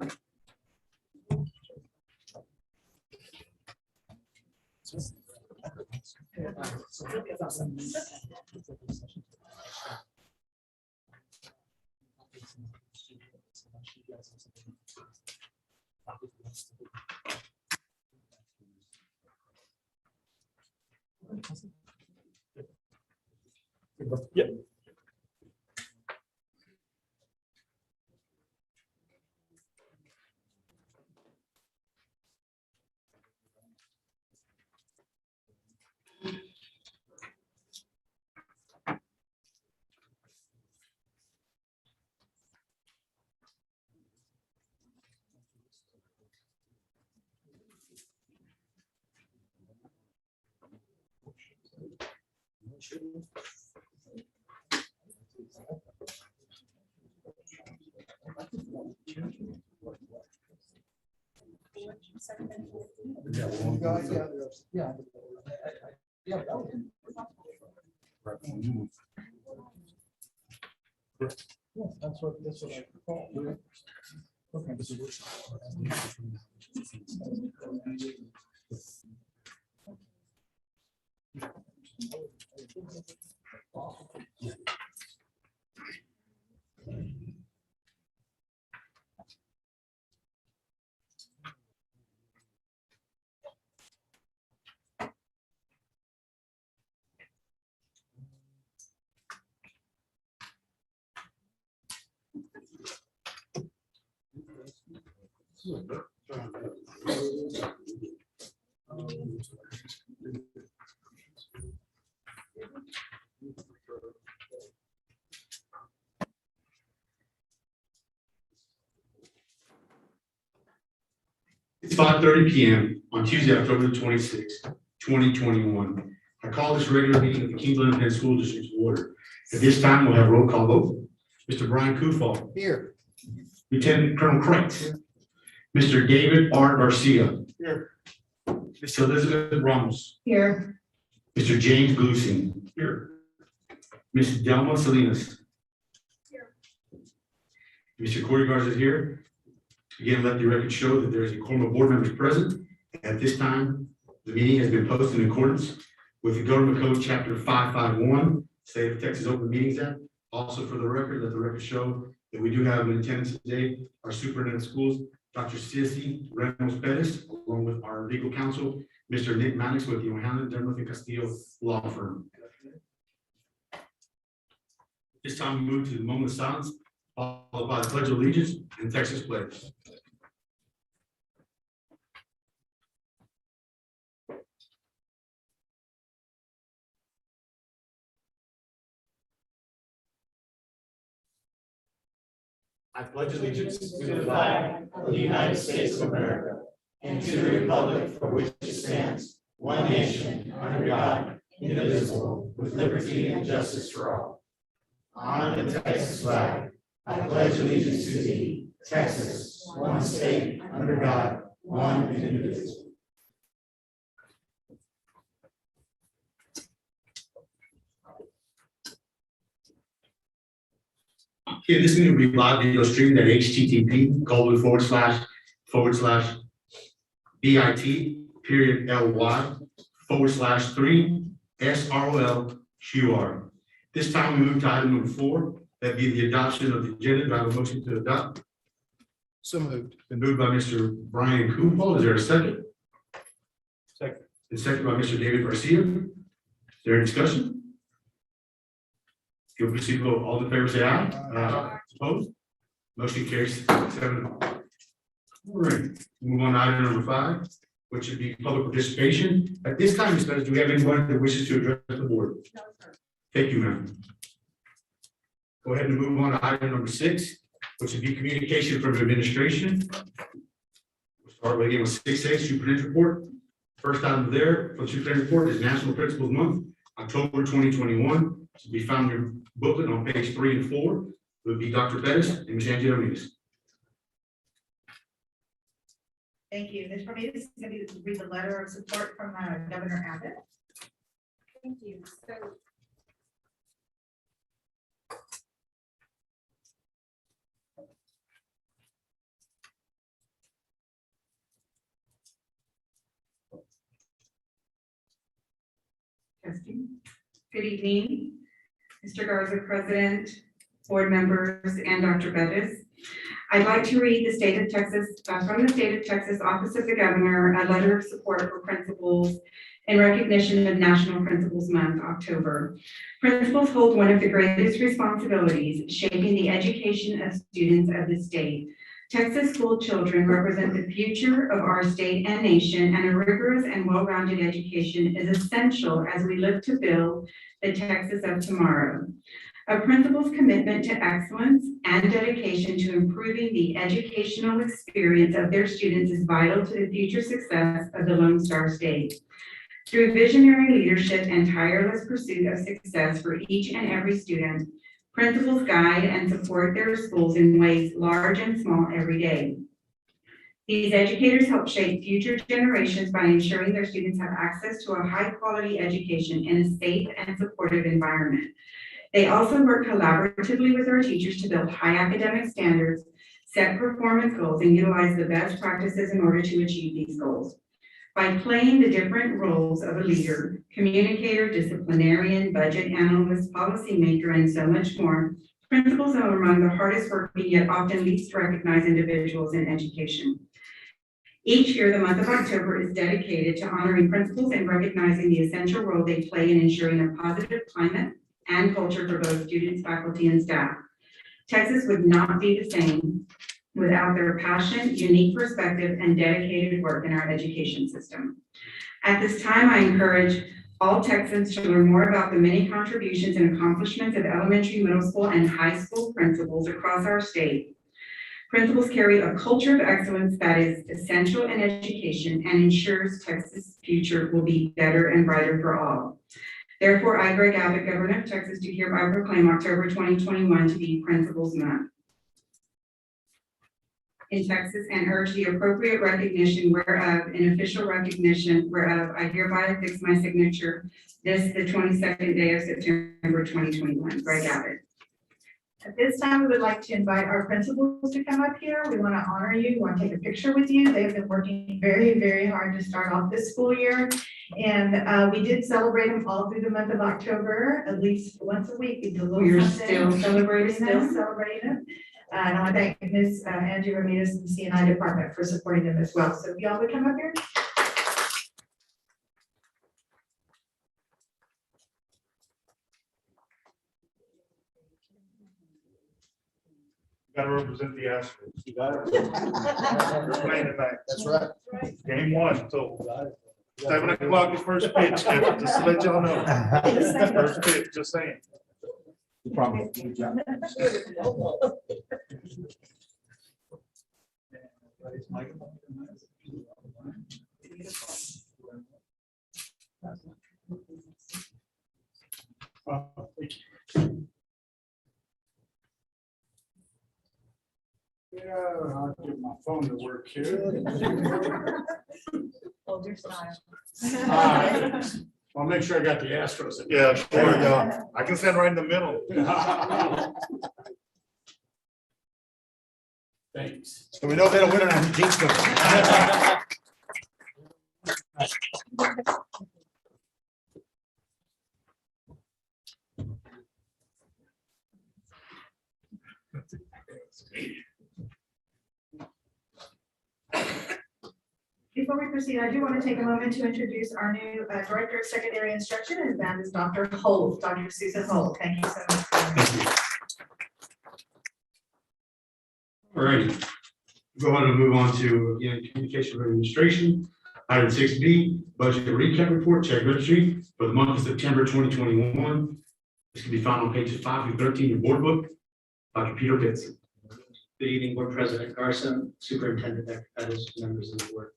Yep. That's what I recall. Okay. It's 5:30 p.m. on Tuesday, October 26, 2021. I call this regular meeting of the Kingsland Independent School District to order. At this time, we'll have roll call vote. Mr. Brian Kufal. Here. Lieutenant Colonel Cranks. Mr. David R. Garcia. Here. Ms. Elizabeth Ramos. Here. Mr. James Glusing. Here. Ms. Delma Salinas. Here. Mr. Corey Garza is here. Again, let the record show that there is a quorum of board members present. At this time, the meeting has been posted in accordance with the Government Code Chapter 551, State of Texas Open Meetings Act. Also, for the record, let the record show that we do have in attendance today our superintendent of schools, Dr. Ceci Ramos Perez, along with our legal counsel, Mr. Nick Mannix with the Johanna Dermuth and Castillo Law Firm. This time, we move to the moment of silence, followed by the Pledge of Allegiance and Texas pledge. I pledge allegiance to the flag of the United States of America and to the republic for which it stands, one nation, under God, indivisible, with liberty and justice for all. On the Texas flag, I pledge allegiance to thee, Texas, one state, under God, one and indivisible. Okay, this is going to be live video streamed at http://bit.ly/3SROLQR. This time we move to item number 4, that be the adoption of the agenda. Do I have a motion to adopt? So moved. Been moved by Mr. Brian Kufal. Is there a second? Second. And second by Mr. David Garcia. Is there any discussion? You'll proceed to vote. All in favor, say aye. Opposed? Motion carries 7-0. All right, move on to item number 5, which would be public participation. At this time, Ms. Pettis, do we have anyone that wishes to address the board? No, sir. Thank you, ma'am. Go ahead and move on to item number 6, which would be communication from administration. We'll start again with 6A, superintendent's report. First item there for the superintendent's report is National Principals Month, October 2021. To be found in your booklet on page 3 and 4. It would be Dr. Bettis and Ms. Angela Ramirez. Thank you. Ms. Ramirez is going to read the letter of support from Governor Abbott. Thank you. So Good evening, Mr. Garza, President, board members, and Dr. Bettis. I'd like to read the state of Texas, from the state of Texas Office of the Governor, a letter of support for principals in recognition of National Principals Month, October. Principals hold one of the greatest responsibilities, shaping the education of students of the state. Texas school children represent the future of our state and nation, and a rigorous and well-rounded education is essential as we look to build the Texas of tomorrow. A principal's commitment to excellence and dedication to improving the educational experience of their students is vital to the future success of the Lone Star State. Through visionary leadership and tireless pursuit of success for each and every student, principals guide and support their schools in ways large and small every day. These educators help shape future generations by ensuring their students have access to a high-quality education in a safe and supportive environment. They also work collaboratively with our teachers to build high academic standards, set performance goals, and utilize the best practices in order to achieve these goals. By playing the different roles of a leader, communicator, disciplinarian, budget analyst, policymaker, and so much more, principals are among the hardest working yet often least recognized individuals in education. Each year, the month of October is dedicated to honoring principals and recognizing the essential role they play in ensuring a positive climate and culture for both students, faculty, and staff. Texas would not be the same without their passion, unique perspective, and dedicated work in our education system. At this time, I encourage all Texans to learn more about the many contributions and accomplishments of elementary, middle school, and high school principals across our state. Principals carry a culture of excellence that is essential in education and ensures Texas' future will be better and brighter for all. Therefore, I, Greg Abbott, Governor of Texas, do hereby proclaim October 2021 to be Principals Month in Texas and urge the appropriate recognition whereof, in official recognition whereof, I hereby affix my signature this, the 22nd day of September 2021. Greg Abbott. At this time, we would like to invite our principals to come up here. We want to honor you. We want to take a picture with you. They've been working very, very hard to start off this school year. And we did celebrate them all through the month of October, at least once a week. We did a little We are something. still celebrating them. And I want to thank Ms. Angie Ramirez and the C&I department for supporting them as well. So if y'all would come up here. Gotta represent the Astros. You got it. They're playing tonight. That's right. Game 1, so 7 o'clock is first pitch, just to let y'all know. First pitch, just saying. No problem. Good job. Thank you. Yeah, I'll get my phone to work here. Hold your style. All right. I'll make sure I got the Astros. Yeah, there we go. I can stand right in the middle. Thanks. So we know they don't win on jinx them. Before we proceed, I do want to take a moment to introduce our new Director of Secondary Instruction, and that is Dr. Holt, Dr. Susan Holt. Thank you so much. All righty. Go on and move on to, again, communication with administration. Item 6B, budget recap report, check registry for the month of September 2021. This can be found on pages 5 through 13 of your board book. Dr. Peter Pitts. Good evening, Board President Garson, Superintendent Dr. Pettis, members of the board.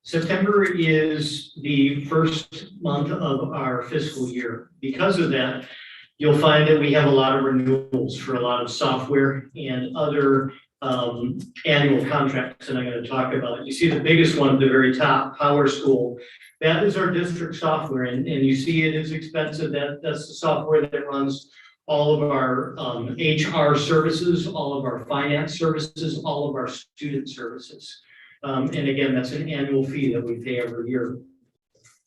September is the first month of our fiscal year. Because of that, you'll find that we have a lot of renewals for a lot of software and other annual contracts, and I'm going to talk about it. You see the biggest one at the very top, Power School. That is our district software, and you see it is expensive. That's the software that runs all of our HR services, all of our finance services, all of our student services. And again, that's an annual fee that we pay every year.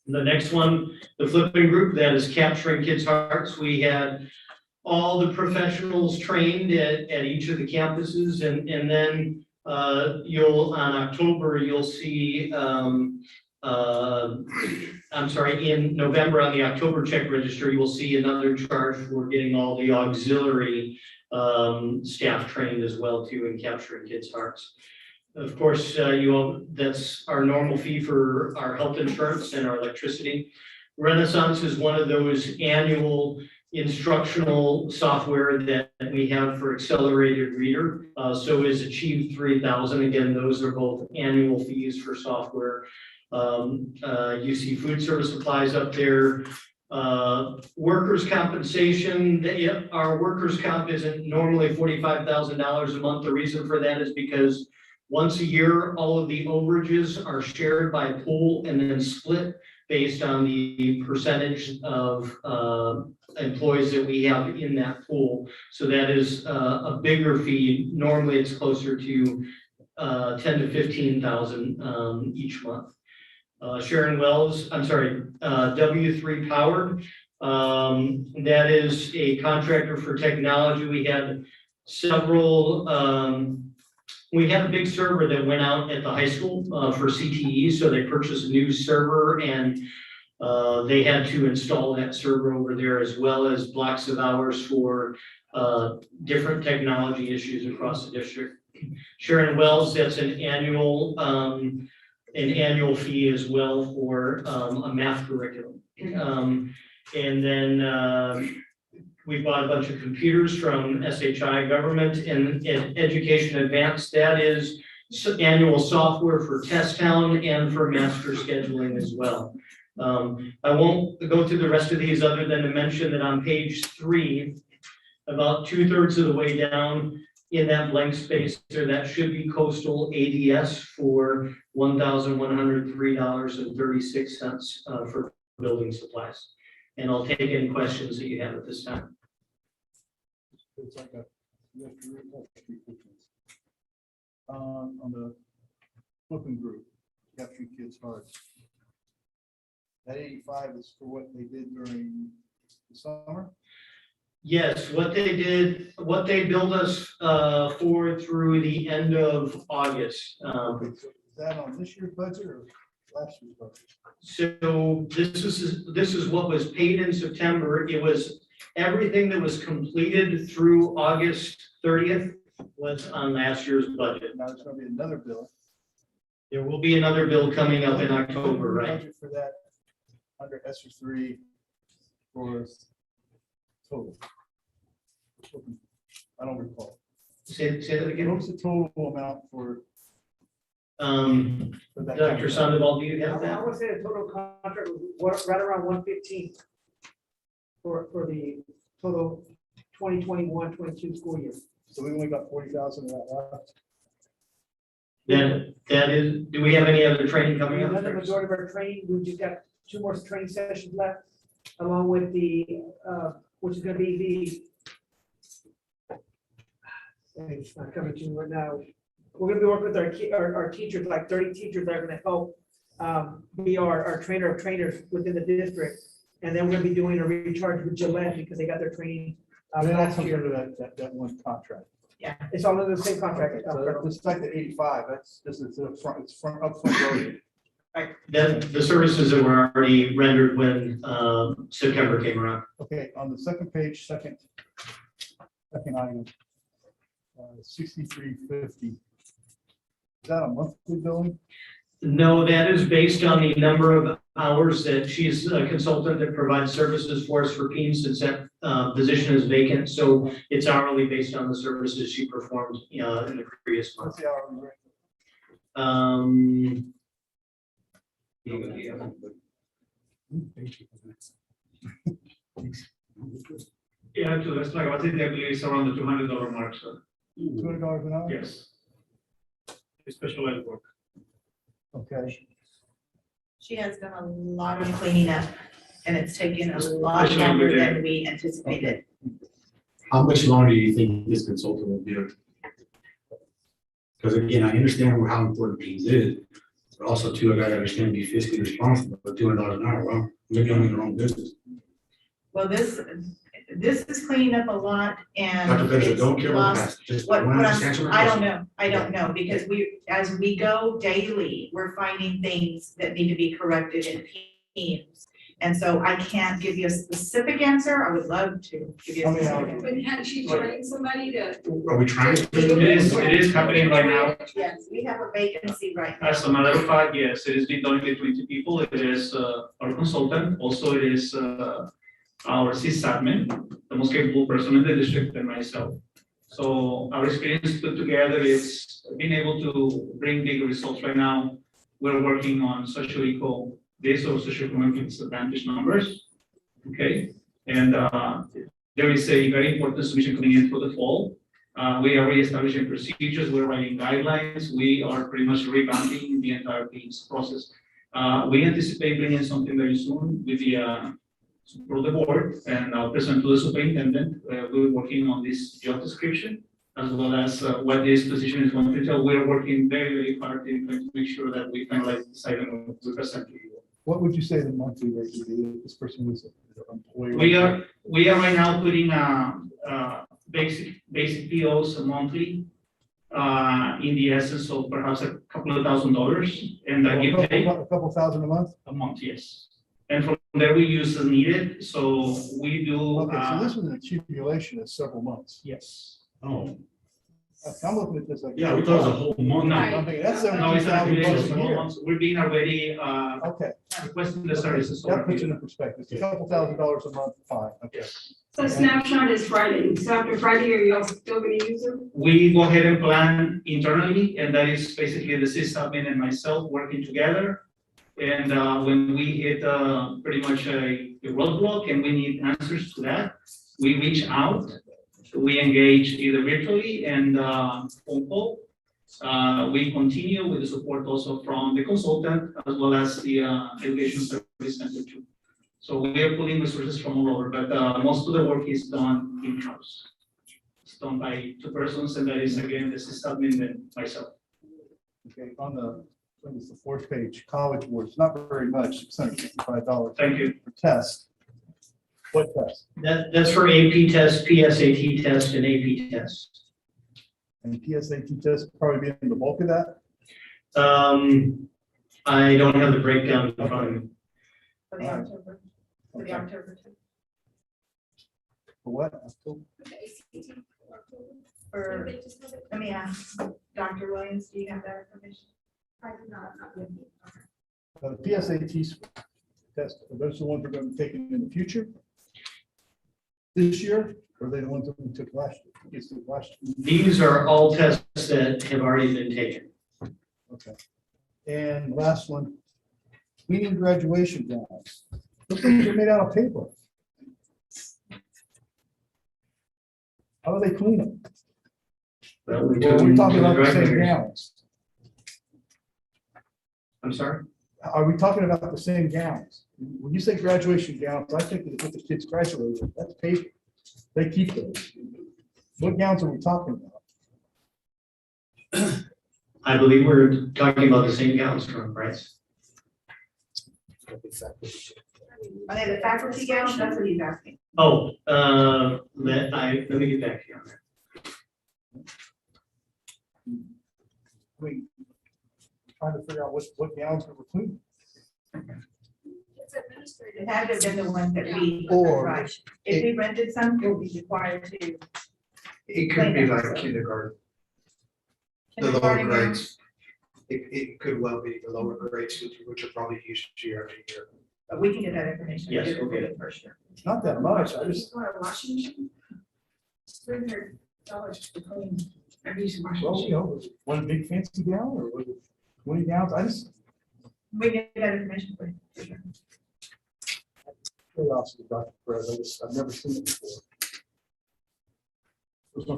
The next one, the flipping group, that is capturing kids' hearts. We had all the professionals trained at each of the campuses, and then on October, you'll see, in November on the October check register, you will see another charge for getting all the auxiliary staff trained as well too in capturing kids' hearts. Of course, that's our normal fee for our health insurance and our electricity. Renaissance is one of those annual instructional software that we have for accelerated reader. So is Achieve 3000. Again, those are both annual fees for software. You see food service supplies up there. Workers' compensation, our workers' comp isn't normally $45,000 a month. The reason for that is because once a year, all of the overages are shared by pool and then split based on the percentage of employees that we have in that pool. So that is a bigger fee. Normally, it's closer to 10 to 15,000 each month. Sharon Wells, W3 Powered. That is a contractor for technology. We had several. We had a big server that went out at the high school for CTE, so they purchased a new server and they had to install that server over there, as well as blocks of hours for different technology issues across the district. Sharon Wells, that's an annual fee as well for a math curriculum. And then we bought a bunch of computers from SHI Government and Education Advanced. That is annual software for Test Town and for master scheduling as well. I won't go through the rest of these other than to mention that on page 3, about 2/3 of the way down in that blank space there, that should be coastal ADS for $1,103.36 for building supplies. And I'll take any questions that you have at this time. It's like on the flipping group, capturing kids' hearts. That 85 is for what they did during the summer? Yes, what they billed us for through the end of August. Is that on this year's budget or last year's budget? So this is what was paid in September. It was everything that was completed through August 30th was on last year's budget. Now there's going to be another bill. There will be another bill coming up in October, right? Budget for that under ESSER 3 for total. I don't recall. Say that What again. was the total amount for that? Dr. Sandoval, do you have I that? would say the total contract was right around 115 for the total 2021-22 school year. So we only got 40,000 of that left. That is, do we have any other training coming And up? then the majority of our training, we've just got 2 more training sessions left, along with the, which is gonna be it's not coming to me right now. We're gonna be working with our teachers, like 30 teachers that are gonna help be our trainer of trainers within the district. And then we're gonna be doing a recharge with Gillette because they got their training last year. That one contract. Yeah, it's all in the same contract. So it's like the 85, it's upfront loaded. The services that were already rendered when September came around. Okay, on the second page, second item, 6350. Is that a monthly billing? No, that is based on the number of hours that she's a consultant that provides services for us for Peen since that position is vacant. So it's hourly based on the services she performed in the previous month. What's the hourly rate? Yeah, so that's like, I think I believe it's around the $200 mark, sir. $200 an hour? Yes. Specialized work. Okay. She has done a lot of cleaning up, and it's taken a lot Especially longer with the- than we anticipated. How much longer do you think this consultant will do? Because again, I understand how important beans is, but also too, I gotta understand be fiscally responsible for $200 an hour. Well, maybe I'm in the wrong business. Well, this is cleaning up a lot and. Dr. Bishop, it's don't care about the lost- past. Just What wanna I'm, just answer my I don't question. know, I don't know, because as we go daily, we're finding things that need to be corrected in teams. And so I can't give you a specific answer, I would love to give you a specific answer. But hadn't she trained somebody to? Are we trying to? It is happening right now. Yes, we have a vacancy right now. As a matter of fact, yes, it is being done with 20 people. It is our consultant, also it is our sysadmin, the most capable person in the district, and myself. So our experience put together is being able to bring big results right now. We're working on socio-equal, this or socio-economic disadvantage numbers, okay? And there is a very important submission coming in for the fall. We are reestablishing procedures, we're writing guidelines, we are pretty much revamping the entire PACE process. We anticipate bringing something very soon with the support of the board, and I'll present to the superintendent. We're working on this job description, as well as what this position is going to tell. We're working very, very hard in trying to make sure that we finalize this item we present to you. What would you say the monthly rate would be if this person was an employee? We are right now putting basic POs monthly in the essence of perhaps a couple of $1,000, and give take A couple thousand a month? a month, yes. And from there we use as needed, so we do. Okay, so this was an accumulation of several months. Yes. Oh, I'm looking at this like. yeah, we thought it was a whole month. No. I'm thinking, that's No, it's not 17,000 bucks a affiliated, year. we're being already Okay. requesting the services. That puts it in perspective. It's a couple $1,000s a month, fine, okay. Yes. So snapshot is Friday, so after Friday, are you all still gonna use them? We go ahead and plan internally, and that is basically the sysadmin and myself working together. And when we hit pretty much a roadblock and we need answers to that, we reach out, we engage either virtually and phone call. We continue with the support also from the consultant as well as the education service center too. So we are pulling resources from all over, but most of the work is done in-house. It's done by two persons, and that is again, the sysadmin and myself. Okay, on the fourth page, college boards, not very much, $665 Thank you. per test. What test? That's for AP test, PSAT test, and AP test. And PSAT test probably being the bulk of that? I don't have the breakdown in front of me. For the October, for the October two. For what? October? For, let me ask, Dr. Williams, do you have that information? I do not, with me. The PSAT test, are those the ones we're going to be taking in the future? This year, or are they the ones that we took last year? Yes, last year. These are all tests that have already been taken. Okay. And last one, cleaning graduation gowns. Those things are made out of paper. How do they clean them? Well, we Or are took we them talking to the about the same directors. gowns? I'm sorry? Are we talking about the same gowns? When you say graduation gowns, I think that if the kids graduate, that's paper. They keep those. What gowns are we talking about? I believe we're talking about the same gowns from Bryce. Are they the faculty gowns? That's what he's asking. Oh, let me get back to you on that. We trying to figure out what gowns we were cleaning. It had to have been the ones that we. Or- Right. If we rented some, we'll be required to. It could be like Kindergarten. kindergarten, the lower kindergarten gowns. grades. It could well be the lower grades, which are probably used year after year. But we can get that information. Yes, Get it we'll get for sure. It's not that much. I just, washing machine? $300 to clean. I'm using washing well, you machine. know, was it one big fancy gown or was it 20 gowns? I just, We get that information for you, for sure. curiosity, Dr. Perez, I've never seen it before.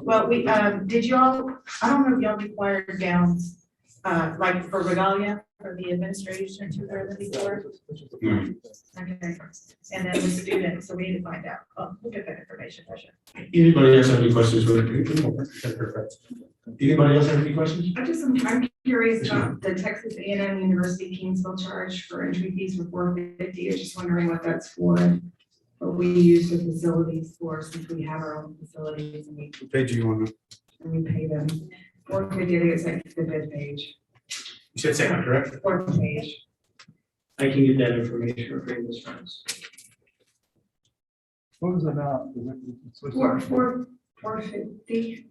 Well, we, did y'all, I don't know if y'all required gowns, like for regalia, for the administration to wear them before. Okay, and then the students, so we need to find out. Oh, we'll get that information for sure. Anybody else have any questions for the committee? Anybody else have any questions? I'm curious about the Texas A&M University Kingsville charge for entry fees for $450. I'm just wondering what that's for. What we use the facilities for, since we have our own facilities and What page are you on? we pay them. $450, I think it's like the fifth page, You said second, correct? fourth page. I can get that information for Ms. Friends. What was the amount? $450.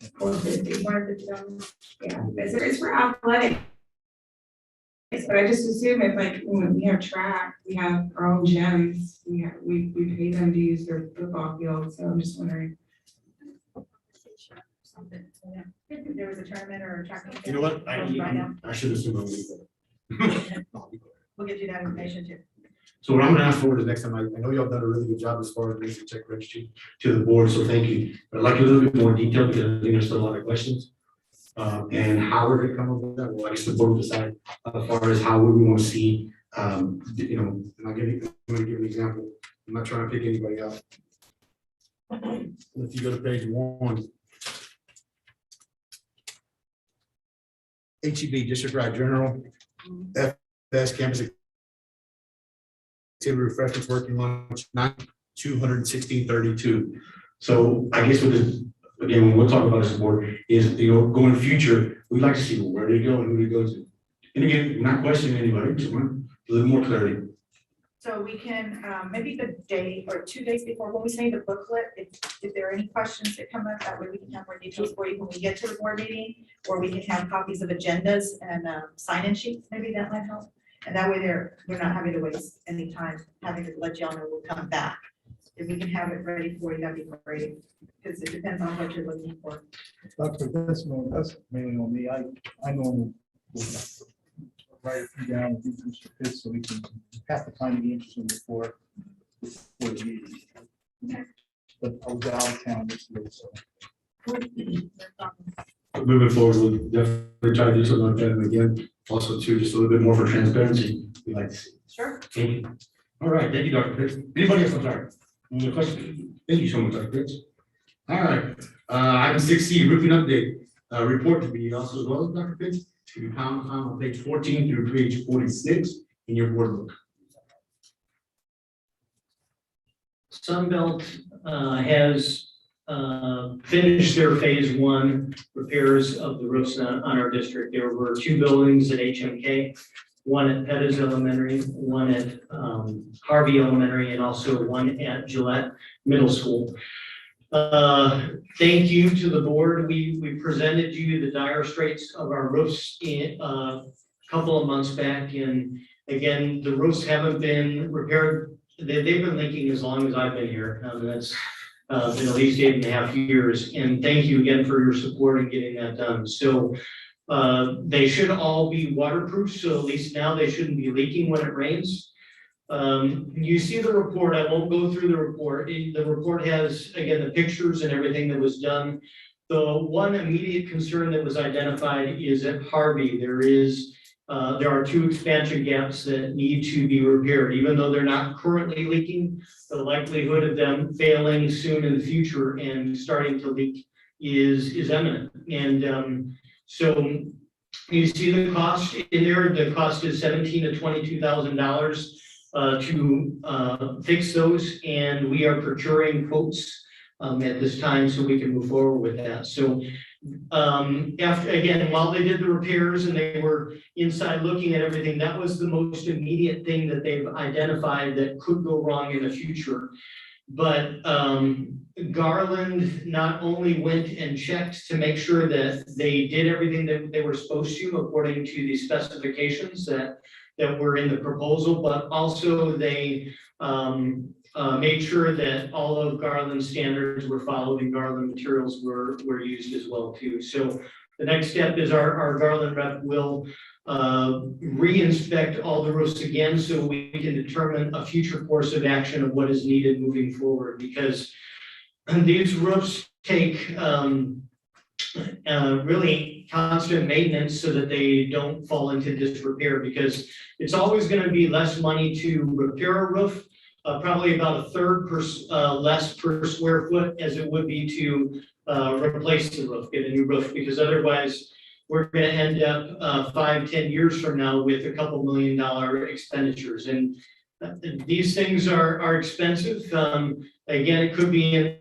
Yeah, it's for athletics. But I just assume if like, when we have track, we have our own gyms, we pay them to use their football field, so I'm just wondering. If there was a tournament or a track. meet, You know what? right now, I should assume I'm leaving. we'll get you that information too. So what I'm gonna ask for is next time, I know y'all done a really good job as far as basic check registry to the board, so thank you. But I'd like a little bit more detail because I think there's still a lot of questions. And how we're gonna come up with that, well, I guess the board will decide as far as how would we want to see, you know, and I'm gonna give an example. I'm not trying to pick anybody out. If you go to page 1. HEB District-wide Journal, FS Campus Activity Refreshments Working Lunch, $216.32. So I guess with this, again, when we'll talk about this board, is, you know, going future, we'd like to see where they go and who they go to. And again, we're not questioning anybody, just want a little more clarity. So we can, maybe the day or 2 days before, when we say the booklet, if there are any questions that come up, that way we can have more details for you when we get to the board meeting, or we can have copies of agendas and sign-in sheets, maybe that might help. And that way we're not having to waste any time having to let y'all know we'll come back. If we can have it ready for you, that'd be great, because it depends on what you're looking for. Dr. That's mainly on me. I normally will write it down and do some statistics so we can have to find the interesting before the meeting. But I was out of town this year, so. Moving forward, we'll definitely try to do something like that. And again, also too, just a little bit more for transparency, we'd like to see. Sure. Thank you. All right, thank you, Dr. Pitts. Anybody else? I'm sorry. Any other questions? Thank you so much, Dr. Pitts. All right, item 6C, roofing update, report to be also as well as Dr. Pitts, to be found on page 14 through page 46 in your board book. Sunbelt has finished their phase 1 repairs of the roofs on our district. There were 2 buildings at HMK, one at Pettis Elementary, one at Harvey Elementary, and also one at Gillette Middle School. Thank you to the board. We presented you the dire straits of our roofs in a couple of months back, and again, the roofs haven't been repaired. They've been leaking as long as I've been here. That's been at least 8.5 years, and thank you again for your support in getting that done. So they should all be waterproof, so at least now they shouldn't be leaking when it rains. You see the report. I won't go through the report. The report has, again, the pictures and everything that was done. The one immediate concern that was identified is at Harvey. There are 2 expansion gaps that need to be repaired. Even though they're not currently leaking, the likelihood of them failing soon in the future and starting to leak is imminent. And so you see the cost in there. The cost is $17,000 to $22,000 to fix those, and we are procuring quotes at this time so we can move forward with that. So after, again, while they did the repairs and they were inside looking at everything, that was the most immediate thing that they've identified that could go wrong in the future. But Garland not only went and checked to make sure that they did everything that they were supposed to according to the specifications that were in the proposal, but also they made sure that all of Garland's standards were followed and Garland materials were used as well too. So the next step is our Garland rep will re-inspect all the roofs again so we can determine a future course of action of what is needed moving forward, because these roofs take really constant maintenance so that they don't fall into disrepair, because it's always going to be less money to repair a roof probably about a third less per square foot as it would be to replace the roof, get a new roof, because otherwise we're gonna end up 5-10 years from now with a couple $1 million expenditures. And these things are expensive. Again, it could be in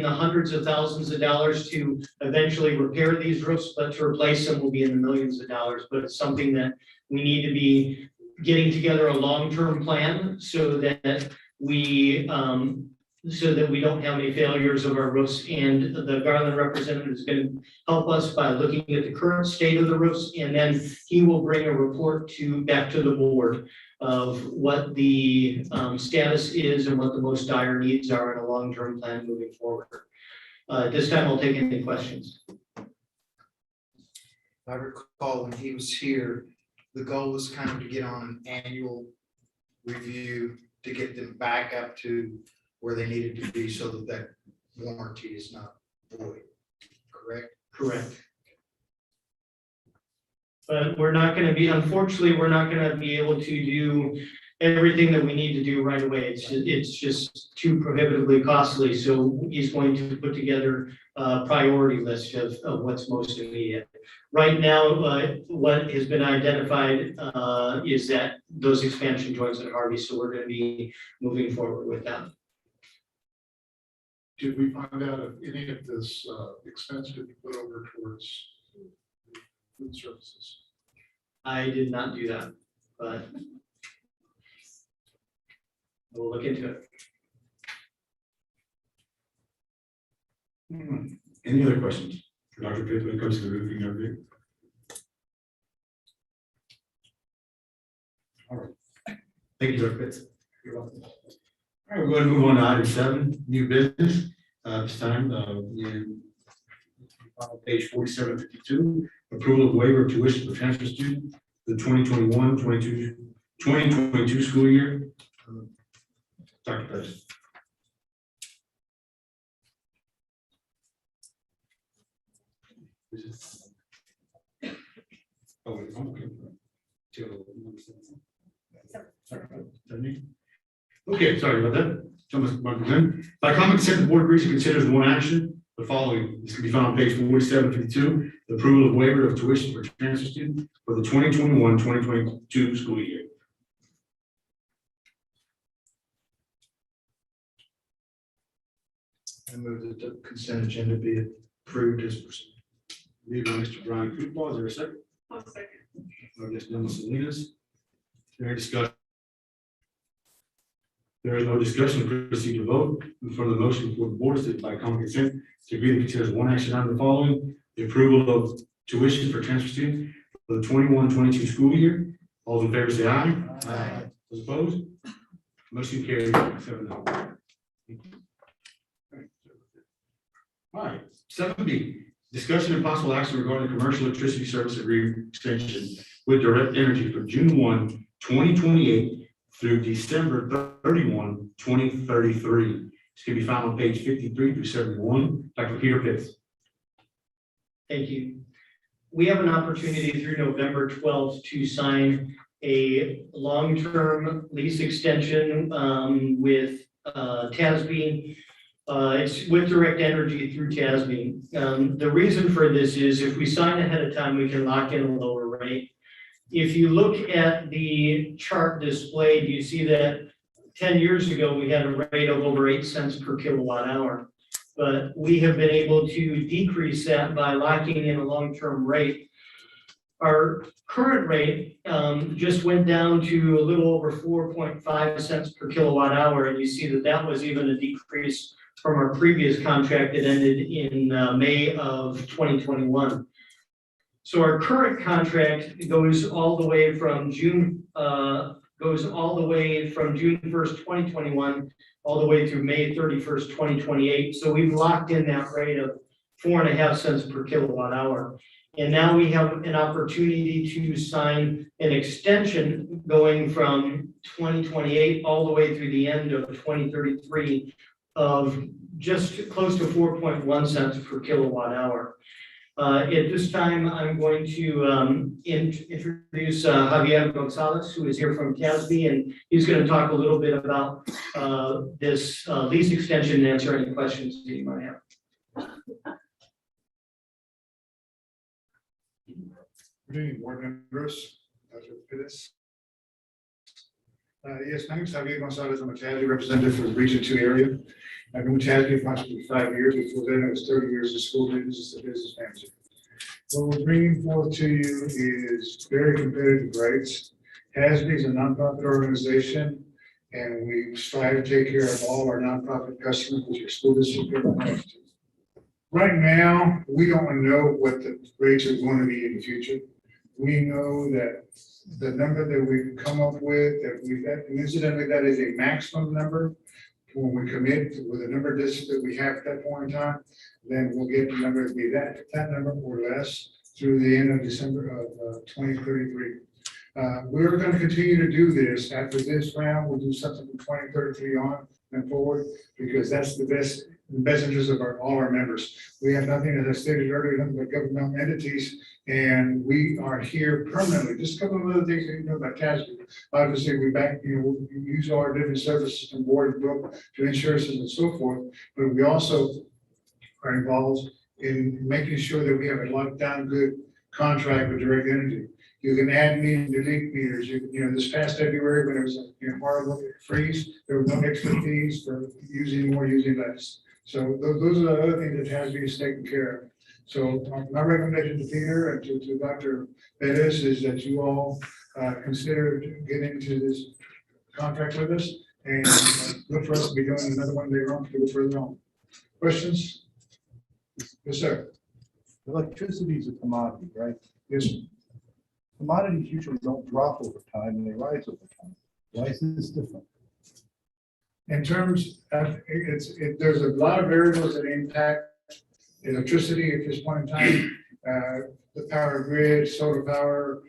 the hundreds of thousands of dollars to eventually repair these roofs, but to replace them will be in the millions of dollars. But it's something that we need to be getting together a long-term plan so that we don't have any failures of our roofs. And the Garland representative is going to help us by looking at the current state of the roofs, and then he will bring a report back to the board of what the status is and what the most dire needs are in a long-term plan moving forward. At this time, I'll take any questions. I recall when he was here, the goal was kind of to get on an annual review to get them back up to where they needed to be so that that warranty is not void, correct? Correct. But we're not gonna be, unfortunately, we're not gonna be able to do everything that we need to do right away. It's just too prohibitively costly. So he's going to put together a priority list of what's most immediate. Right now, what has been identified is that those expansion joints at Harvey, so we're gonna be moving forward with that. Did we find out if any of this expense could be put over towards food services? I did not do that, but we'll look into it. Any other questions for Dr. Pitts when it comes to the roofing and everything? All right. Thank you, Dr. Pitts. You're welcome. All right, we're going to move on to item 7, new business. This time, in page 4752, approval of waiver of tuition for transfer student, the 2021-2022 school year. Dr. Pitts. Oh, wait, I'm okay. Okay, sorry about that. By common consent, the board agrees and considers one action, the following. This can be found on page 4752, the approval of waiver of tuition for transfer student for the 2021-2022 school year. I move that the consent agenda be approved as presented. Moved by Mr. Brian Football, is there a second? I'll second. By Ms. Nelma Salinas. Is there any discussion? There is no discussion, proceed to vote. In front of the motion for the board is that by common consent to agree to consider as one action item the following: the approval of tuition for transfer student for the 21-22 school year. All those in favor say aye. Aye. Those opposed? Motion carries 7-0. All right, 7B, discussion and possible action regarding commercial electricity service agreement extension with Direct Energy for June 1, 2028 through December 31, 2033. This can be found on page 53 through 71. Dr. Peter Pitts. Thank you. We have an opportunity through November 12th to sign a long-term lease extension with TASB. It's with Direct Energy through TASB. The reason for this is if we sign ahead of time, we can lock in a lower rate. If you look at the chart displayed, you see that 10 years ago, we had a rate of over 8 cents per kilowatt hour. But we have been able to decrease that by locking in a long-term rate. Our current rate just went down to a little over 4.5 cents per kilowatt hour. And you see that that was even a decrease from our previous contract that ended in May of 2021. So our current contract goes all the way from June 1st, 2021, all the way through May 31st, 2028. So we've locked in that rate of 4.5 cents per kilowatt hour. And now we have an opportunity to sign an extension going from 2028 all the way through the end of 2033 of just close to 4.1 cents per kilowatt hour. At this time, I'm going to introduce Javier Gonzalez, who is here from CASB, and he's going to talk a little bit about this lease extension and answer any questions that you might have. Good evening, board members, Dr. Pettis. Yes, my name is Javier Gonzalez. I'm a TASB representative for the Region 2 area. I've been with TASB for approximately 5 years. Before then, I was 30 years in school business as a business manager. What we're bringing forth to you is very competitive rates. TASB is a nonprofit organization, and we strive to take care of all our nonprofit customers, which are school district government. Right now, we don't know what the rates are going to be in the future. We know that the number that we've come up with, that we've had, and incidentally, that is a maximum number. When we commit with the number of districts that we have at that point in time, then we'll get the number to be that number or less through the end of December of 2033. We're going to continue to do this. After this round, we'll do something from 2033 on and forward, because that's the best interest of all our members. We have nothing, as I stated earlier, nothing but governmental entities, and we are here permanently. Just a couple of other things that you know about TASB. Obviously, we use all our different services and board and book to insurances and so forth, but we also are involved in making sure that we have a locked down good contract with Direct Energy. You can add meters, delete meters. This past February, when it was a horrible freeze, there was no extra fees for using more, using less. So those are the other things that TASB is taken care of. So my recommendation to Peter and to Dr. Pettis is that you all consider getting into this contract with us, and look for us to be doing another one later on to go further on. Questions? Yes, sir. Electricity is a commodity, right? Yes. Commodities usually don't drop over time, and they rise over time. Why is this different? In terms of, there's a lot of variables that impact electricity at this point in time. The power grid, solar power,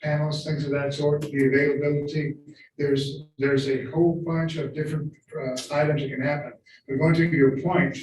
panels, things of that sort, the availability. There's a whole bunch of different items that can happen. But going to your point,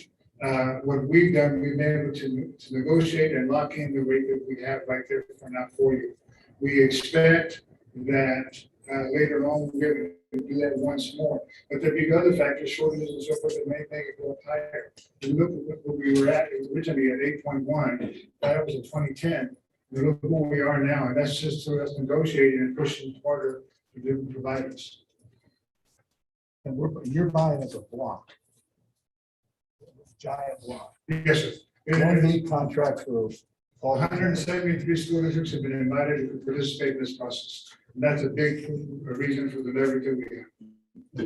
what we've done, we've been able to negotiate and lock in the rate that we have right there for now for you. We expect that later on we'll be able to do that once more. But there'll be other factors, shortages and so forth, that may make it go up higher. We look at what we were at originally at 8.1, that was in 2010. We look at where we are now, and that's just through us negotiating and pushing harder to different providers. And you're buying as a block. Giant block. Yes, sir. One big contract for all. 173 school districts have been invited to participate in this process. And that's a big reason for the leverage that we have.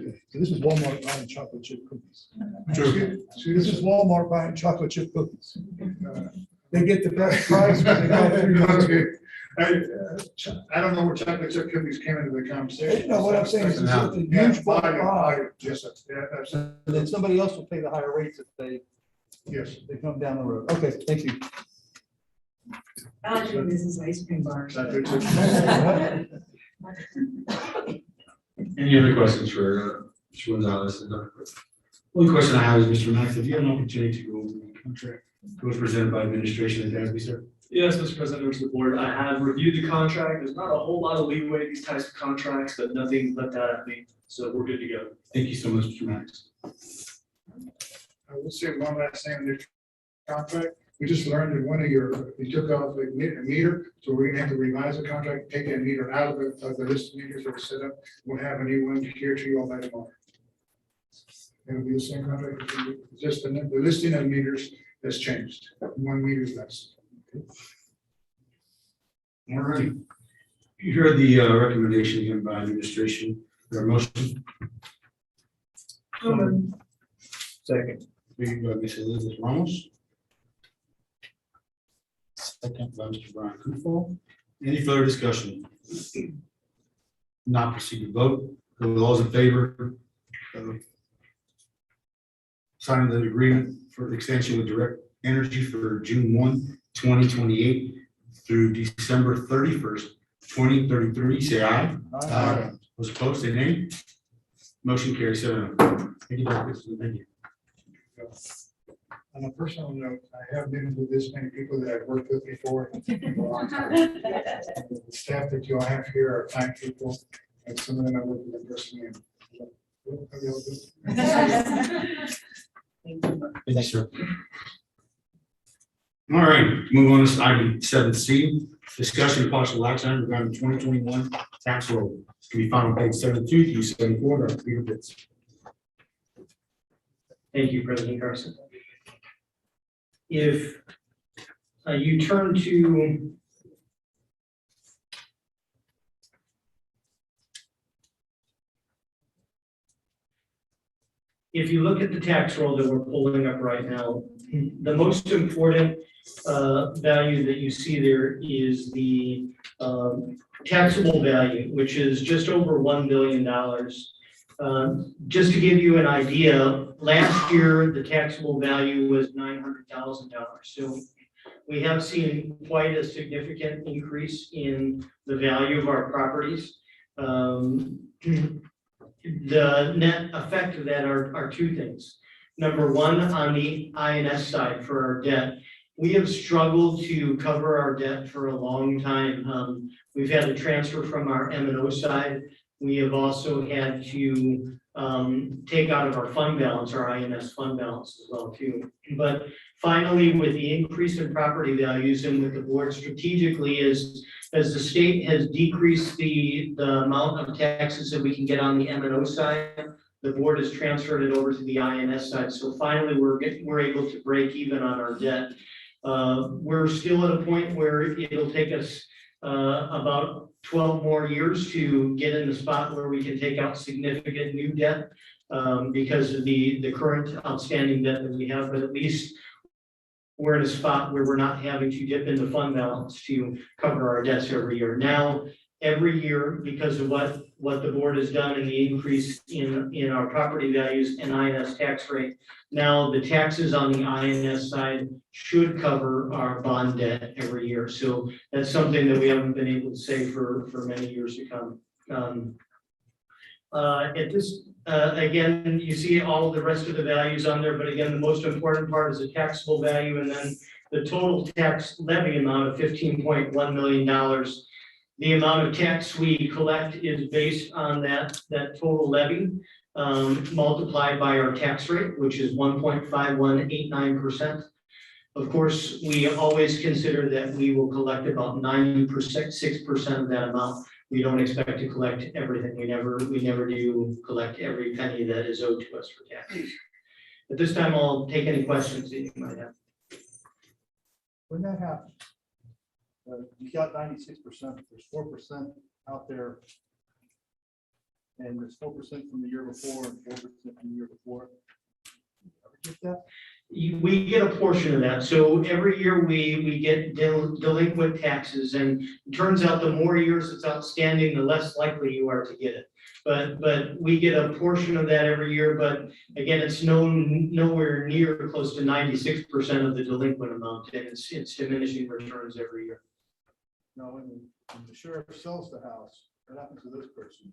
Okay. So this is Walmart buying chocolate chip cookies. Sure. This is Walmart buying chocolate chip cookies. They get the best price, but they got 3 months. I don't know where chocolate chip cookies came into the conversation. No, what I'm saying is it's a Yeah, huge bulk buy, yes, sir. Yeah, absolutely. and then somebody else will pay the higher rates if Yes. they come down the road. Okay, thank you. I like your business ice cream bars. Any other questions for Mr. Gonzalez? Only question I have is, Mr. Max, have you had an opportunity to go over the contract that was presented by administration at TASB, sir? Yes, Mr. President, members of the board, I have reviewed the contract. There's not a whole lot of leeway in these types of contracts, but nothing left out at me, so we're good to go. Thank you so much, Mr. Max. I will say one last thing on the contract. We just learned that one of you took off a meter, so we're gonna have to revise the contract, take that meter out of the list of meters that were set up. We'll have a new one here to you all by tomorrow. It'll be the same contract, just the listing of meters has changed. 1 meter is less. All right. You heard the recommendation given by administration. Their motion. Second. Made by Ms. Elizabeth Ramos. Second by Mr. Brian Kufal. Any further discussion? Not proceed to vote. All those in favor of signing the agreement for the extension with Direct Energy for June 1, 2028 through December 31st, 2033, say aye. Aye. Those opposed, say nay. Motion carries 7-0. Thank you, Dr. Christensen. Thank you. On a personal note, I haven't been with this many people that I've worked with before. In a long time. The staff that you all have here are fine people, and some of them I work with personally. Thanks, sir. All right, move on to item 7C, discussion of possible action regarding 2021 tax roll. It's going to be found on page 72 through 74 of our fingerprints. Thank you, President Carson. If you turn to if you look at the tax roll that we're pulling up right now, the most important value that you see there is the taxable value, which is just over $1 billion. Just to give you an idea, last year, the taxable value was $900,000. So we have seen quite a significant increase in the value of our properties. The net effect of that are two things. Number one, on the INS side for our debt, we have struggled to cover our debt for a long time. We've had to transfer from our M&O side. We have also had to take out of our fund balance, our INS fund balance as well too. But finally, with the increase in property values and with the board strategically as the state has decreased the amount of taxes that we can get on the M&O side, the board has transferred it over to the INS side. So finally, we're able to break even on our debt. We're still at a point where it'll take us about 12 more years to get in the spot where we can take out significant new debt because of the current outstanding debt that we have, but at least we're in a spot where we're not having to dip into fund balance to cover our debts every year. Now, every year, because of what the board has done and the increase in our property values and INS tax rate, now the taxes on the INS side should cover our bond debt every year. So that's something that we haven't been able to say for many years to come. At this, again, you see all of the rest of the values on there, but again, the most important part is the taxable value and then the total tax levy amount of $15.1 million. The amount of tax we collect is based on that total levy multiplied by our tax rate, which is 1.5189%. Of course, we always consider that we will collect about 6% of that amount. We don't expect to collect everything. We never do collect every penny that is owed to us for taxes. At this time, I'll take any questions that you might have. When that happens, you got 96%, there's 4% out there. And there's 4% from the year before and 4% from the year before. Ever get that? We get a portion of that. So every year we get delinquent taxes, and it turns out the more years it's outstanding, the less likely you are to get it. But we get a portion of that every year. But again, it's nowhere near close to 96% of the delinquent amount, and it's diminishing returns every year. No, when the sheriff sells the house, what happens to those persons?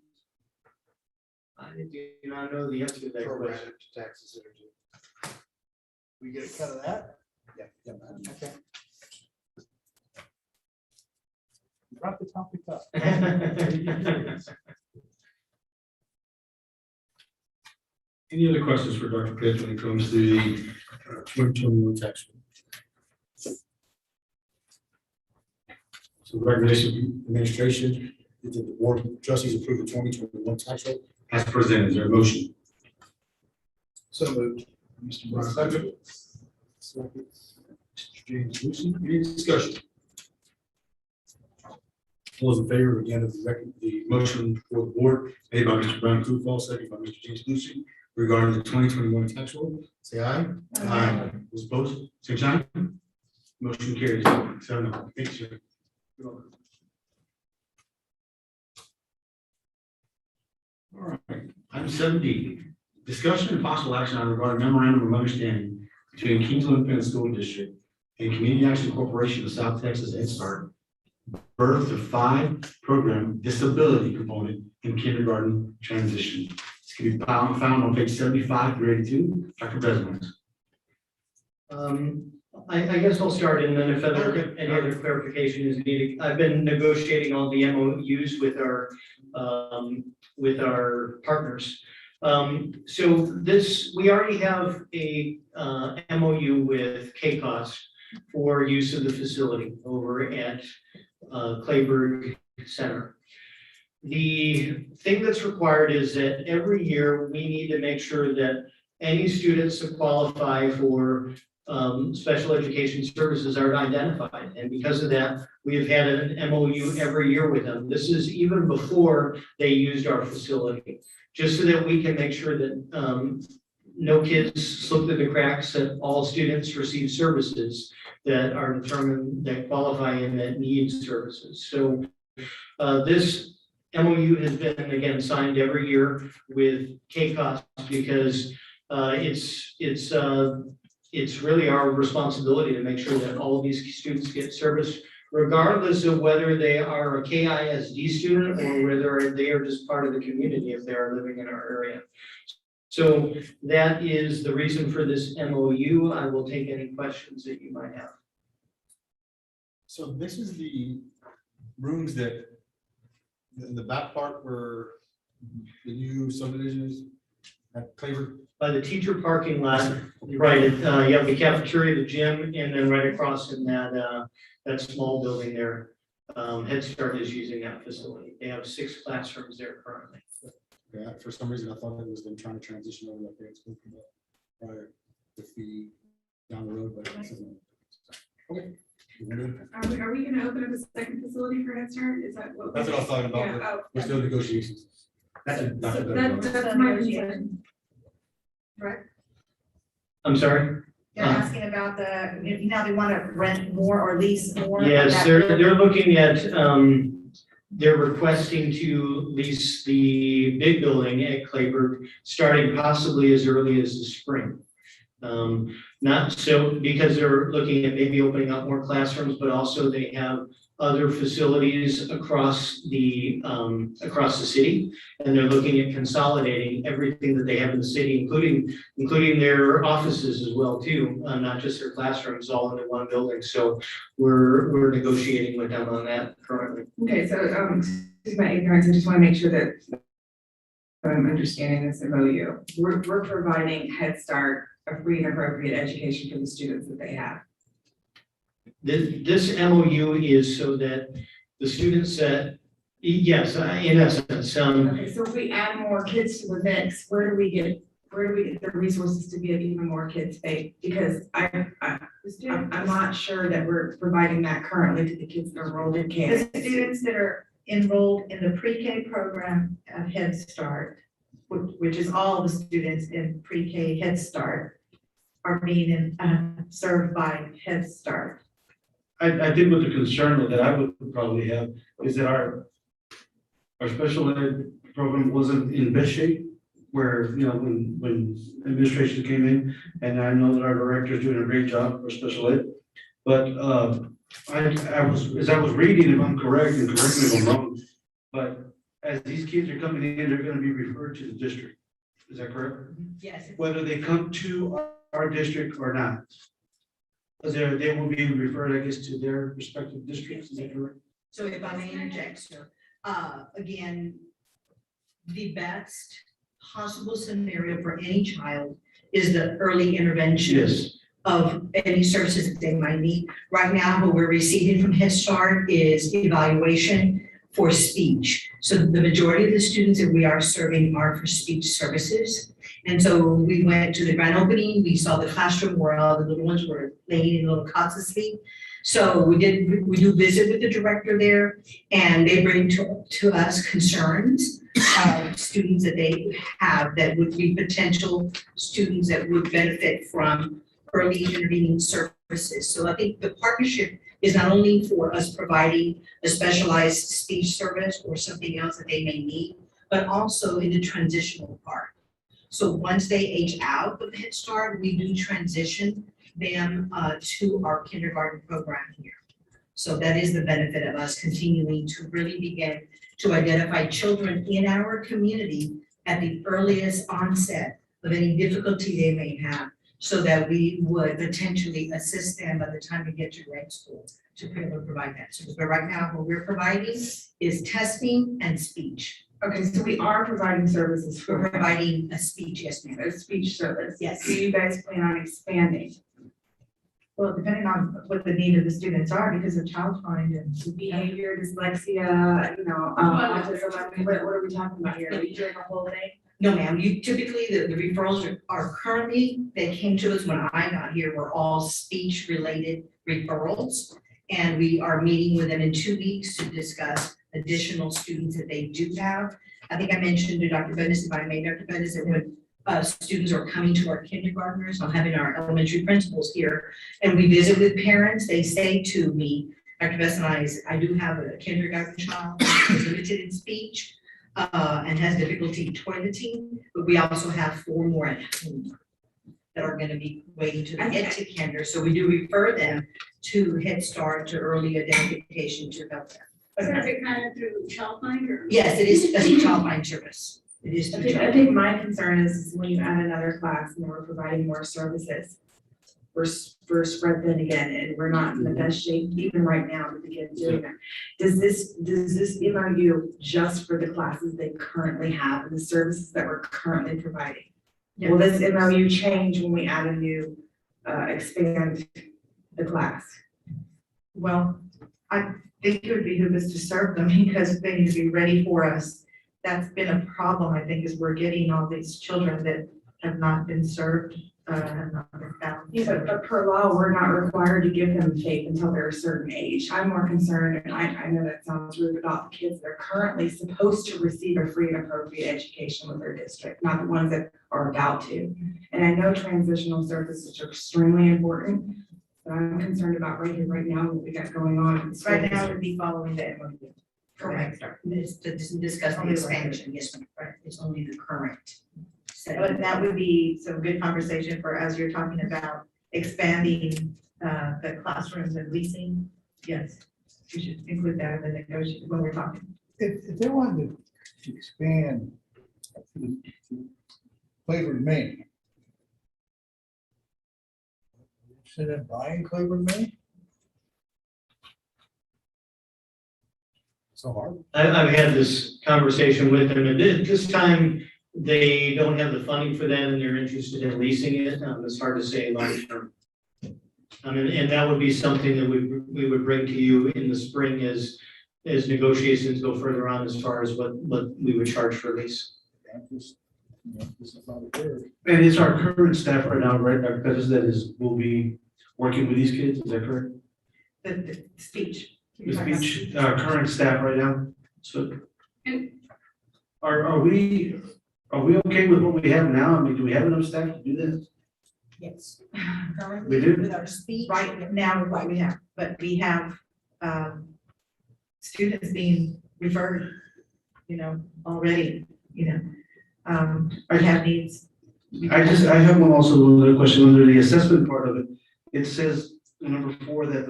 I do not know the answer to that question. Taxes that are due. We get a cut of that? Yeah. Okay. Drop the topic up. Any other questions for Dr. Pitts when it comes to the 2021 tax roll? So the recommendation of administration is that the board of trustees approve the 2021 tax roll as presented. Is there a motion? So moved. Mr. Brown, second. Second. Mr. James Lucy, any discussion? All those in favor again of the motion for the board made by Mr. Brown Kufal, second by Mr. James Lucy regarding the 2021 tax roll, say aye. Aye. Those opposed, same sign. Motion carries. 7-0. Thank you. You're welcome. All right, item 7D, discussion and possible action on regarding memorandum of understanding between Kingsland Independent School District and Community Action Corporation of South Texas Head Start Birth to 5 program disability component in kindergarten transition. This can be found on page 75 through 82. Dr. President. I guess I'll start and then if any other clarification is needed. I've been negotiating all the MOUs with our partners. So this, we already have a MOU with KCOS for use of the facility over at Clayburgh Center. The thing that's required is that every year we need to make sure that any students that qualify for special education services are identified. And because of that, we have had an MOU every year with them. This is even before they used our facility, just so that we can make sure that no kids slip through the cracks, that all students receive services that are determined, that qualify and that need services. So this MOU has been, again, signed every year with KCOS because it's really our responsibility to make sure that all of these students get service, regardless of whether they are a KISD student or whether they are just part of the community if they are living in our area. So that is the reason for this MOU. I will take any questions that you might have. So this is the rooms that, in the back part where the new subdivision is at Clayburgh? By the teacher parking lot, right, you have the cafeteria, the gym, and then right across in that small building there, Head Start is using that facility. They have 6 classrooms there currently. Yeah, for some reason, I thought it was them trying to transition over like they had spoken about prior with the down the road, but this isn't. Okay. Are we gonna open up a second facility for Head Start? Is that what? That's what I was talking about. Yeah, but oh, We're still in negotiations. That's it. So that's my concern. Right? I'm sorry? They're asking about now they want to rent more or lease more. of Yes, that they're building. looking at, they're requesting to lease the big building at Clayburgh, starting possibly as early as the spring. Not so, because they're looking at maybe opening up more classrooms, but also they have other facilities across the city. And they're looking at consolidating everything that they have in the city, including their offices as well too, not just their classrooms, all into one building. So we're negotiating with them on that currently. Okay, so, excuse my ignorance, I just want to make sure that I'm understanding this MOU. We're providing Head Start a free and appropriate education for the students that they have. This MOU is so that the students that, yes, in essence, Okay, so if we add more kids to the mix, where do we get the resources to get even more kids paid? Because I'm not sure that we're providing that currently to the kids that are enrolled in The camp. students that are enrolled in the pre-K program at Head Start, which is all the students in pre-K Head Start, are being served by Head Start. I think what the concern that I would probably have is that our special ed program wasn't in best shape, where, you know, when administration came in, and I know that our director is doing a great job for special ed. But as I was reading, if I'm correct, and correct me if I'm wrong, but as these kids are coming in, they're gonna be referred to the district. Is that correct? Yes. Whether they come to our district or not. Because they will be referred, I guess, to their respective districts, is that correct? So if I may interject, sir, again, the best possible scenario for any child is the early intervention Yes. of any services that they might need. Right now, what we're receiving from Head Start is evaluation for speech. So the majority of the students that we are serving are for speech services. And so we went to the grand opening, we saw the classroom where all the little ones were laying in little cots asleep. So we do visit with the director there, and they bring to us concerns of students that they have that would be potential students that would benefit from early intervening services. So I think the partnership is not only for us providing a specialized speech service or something else that they may need, but also in the transitional part. So once they age out of Head Start, we do transition them to our kindergarten program here. So that is the benefit of us continuing to really begin to identify children in our community at the earliest onset of any difficulty they may have, so that we would potentially assist them by the time they get to grade school to be able to provide that service. But right now, what we're providing is testing and speech. Okay, so we are providing services We're for providing a speech, yes, ma'am. a speech service. Yes. Do you guys plan on expanding? Well, depending on what the need of the students are, because of child find and. Behavior, dyslexia, autism, what are we talking about here? Are we doing the whole thing? No, ma'am, you typically, the referrals are currently, they came to us when I got here, were all speech-related referrals. And we are meeting with them in 2 weeks to discuss additional students that they do have. I think I mentioned to Dr. Bettis, if I may, Dr. Bettis, that when students are coming to our kindergartners, I'm having our elementary principals here, and we visit with parents, they say to me, Dr. Bettis and I do have a kindergarten child who's limited in speech, and has difficulty toileting, but we also have 4 more at home that are gonna be waiting to get to kinder. So we do refer them to Head Start, to early identification to help them. So is it kind of through child finder? Yes, it is a child find service. It is. through I child think my concern is when you add another class and we're providing more services, we're spread thin again, and we're not in the best shape even right now to begin doing that. Does this MOU just for the classes they currently have and the services that we're currently providing? Will this MOU change when we add a new, expand the class? Well, I think it would behoove us to serve them because they need to be ready for us. That's been a problem, I think, is we're getting all these children that have not been served, have not been found. Yeah, but per law, we're not required to give them faith until they're a certain age. I'm more concerned, and I know that sounds rude, about the kids that are currently supposed to receive a free and appropriate education with their district, not the ones that are about to. And I know transitional services are extremely important, but I'm concerned about right here, right now, what we got going on. in the school Right now, it district. would be following the MOU. Correct. This doesn't discuss the Only the expansion, yes, ma'am, right, it's only the current. But that would be some good conversation for, as you're talking about expanding the classrooms and leasing. Yes, we should include that in the negotiation when we're talking. If they wanted to expand to Cleveland, Maine. Should I buy in Cleveland, Maine? So hard. I've had this conversation with them, and this time, they don't have the funding for that, and they're interested in leasing it. It's hard to say long term. And that would be something that we would bring to you in the spring as negotiations go further on as far as what we would charge for lease. And it's our current staff right now, right, Dr. Pettis, will be working with these kids, is that correct? The speech. The speech, our current staff right now, so. Are we okay with what we have now? I mean, do we have enough staff to do this? Yes. We do? With our speech. Right now with what we have, but we have students being referred, already, I have needs. I have one other question under the assessment part of it. It says in number 4 that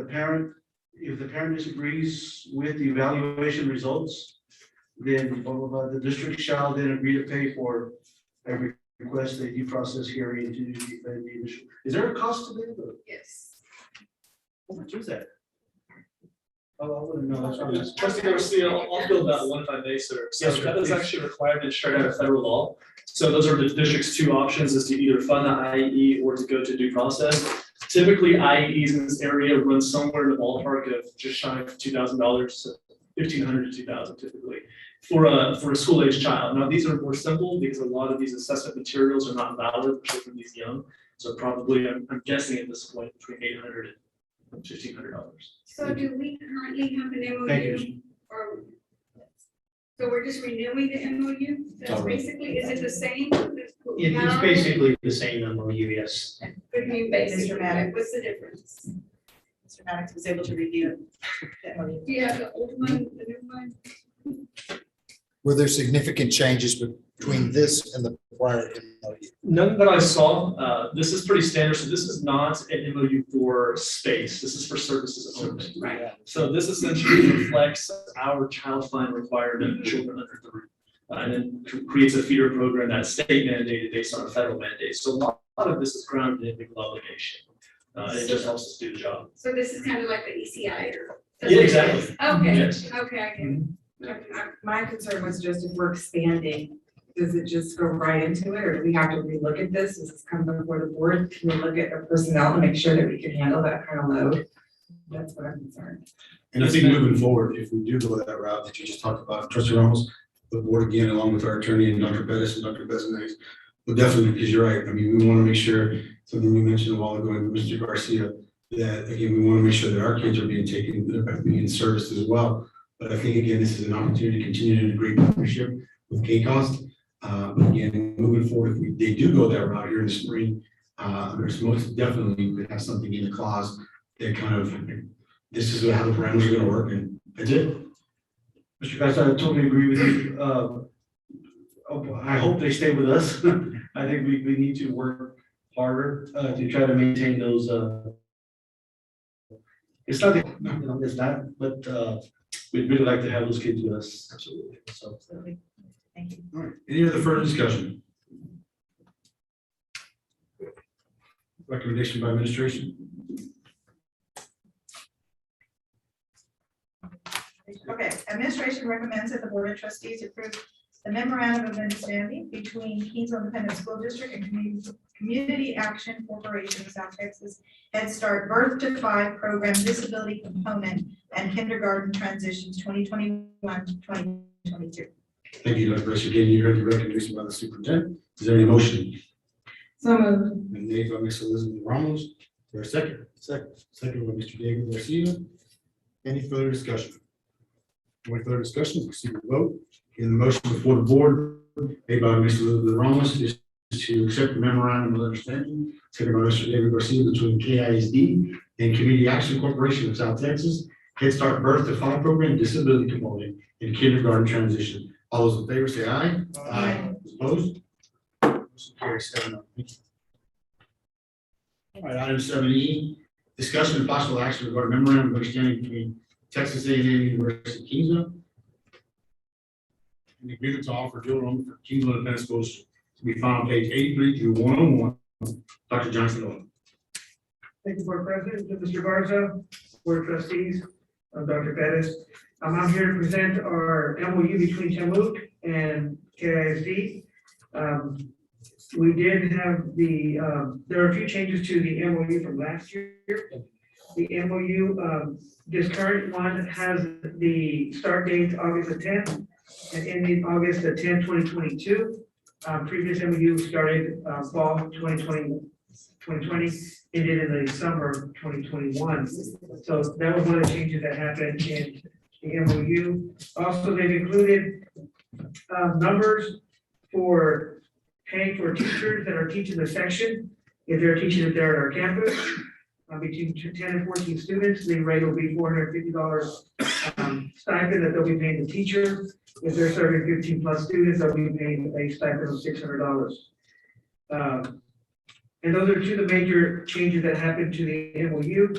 if the parent disagrees with the evaluation results, then blah, blah, blah, the district shall then agree to pay for every request a due process hearing to defend the initial. Is there a cost to that? Yes. How much is that? Oh, I wouldn't know. That's what I'm asking. Trustee Garcia, I'll build that one if I may, sir. So Yes, sir, that is please. actually a requirement straight out of federal law. So those are the district's 2 options, is to either fund the IEE or to go to due process. Typically, IEEs in this area run somewhere in the ballpark of just shy of $2,000, $1,500 to $2,000 typically, for a school age child. Now, these are more simple because a lot of these assessment materials are not valid for children these young. So probably, I'm guessing at this point, between $800 and $1,500. So do we currently have an Thank MOU? you. Or, so we're just renewing the MOU? That's basically, is it the same? It's basically the same MOU, yes. What do you mean basically? Mr. Maddox. What's the difference? Mr. Maddox was able to review the MOU. Do you have the old one, the new one? Were there significant changes between this and the prior MOU? None that I saw. This is pretty standard. So this is not an MOU for space. This is for services only. Right. So this essentially reflects our child find requirement for children under 3. and then creates a feeder program that's state mandated based on a federal mandate. So a lot of this is grounded in legal obligation. It just helps us do the job. So this is kind of like the ECI or? Yeah, exactly. Okay, Yes. okay, I get it. My concern was just if we're expanding, does it just go right into it, or do we have to relook at this? Does this come before the board? Can we look at our personnel to make sure that we can handle that kind of load? That's what I'm concerned. And I think moving forward, if we do go that route that you just talked about, Trustee Ramos, the board again, along with our attorney and Dr. Bettis and Dr. Bezanes, but definitely, because you're right, I mean, we want to make sure, something you mentioned a while ago, and Mr. Garcia, that again, we want to make sure that our kids are being taken, they're being serviced as well. But I think again, this is an opportunity to continue to great partnership with K-Cost. Again, moving forward, if they do go that route here in the spring, there's most definitely, we have something in the clause that kind of, this is how the parameters are gonna work, and that's it. Mr. Guys, I totally agree with you. I hope they stay with us. I think we need to work harder to try to maintain those. It's not, it's not, but we'd really like to have those kids with us. Absolutely. So. Thank you. All right, any other further discussion? Recommendation by administration? Okay, administration recommends that the board of trustees approve the memorandum of understanding between Keensville Independent School District and Community Action Corporation of South Texas Head Start Birth to 5 Program Disability Component and Kindergarten Transitions 2021-2022. Thank you, Dr. Rush. Again, you heard the recommendation by the superintendent. Is there any motion? So moved. And made by Ms. Elizabeth Ramos. Is there a second? Second by Mr. David Garcia. Any further discussion? Any further discussion? Proceed to vote. In the motion before the board, made by Ms. Elizabeth Ramos, is to accept the memorandum of understanding, second by Mr. David Garcia, between KISD and Community Action Corporation of South Texas, Head Start Birth to 5 Program Disability Component and Kindergarten Transition. All those in favor say aye. Aye. Opposed? Motion carries 7-0. Thank you. All right, item 7E, discussion and possible action regarding memorandum of understanding between Texas A&M University Kingsville and the agreement to offer dual enrollment for Kingsville Independent School District. To be found on page 83 through 101. Dr. Johnson. Thank you, Board President, Mr. Garza, Board of Trustees, Dr. Bettis. I'm here to present our MOU between TMUC and KISD. We did have there are a few changes to the MOU from last year. The MOU, this current one has the start date August the 10th and ending August the 10th, 2022. Previous MOU started fall 2020, ended in the summer of 2021. So that was one of the changes that happened in the MOU. Also, they've included numbers for paying for teachers that are teaching the section. If they're teaching it there at our campus, between 10 and 14 students, the rate will be $450 stipend that they'll be paying the teacher. If they're serving 15 plus students, they'll be paying a stipend of $600. And those are two of the major changes that happened to the MOU.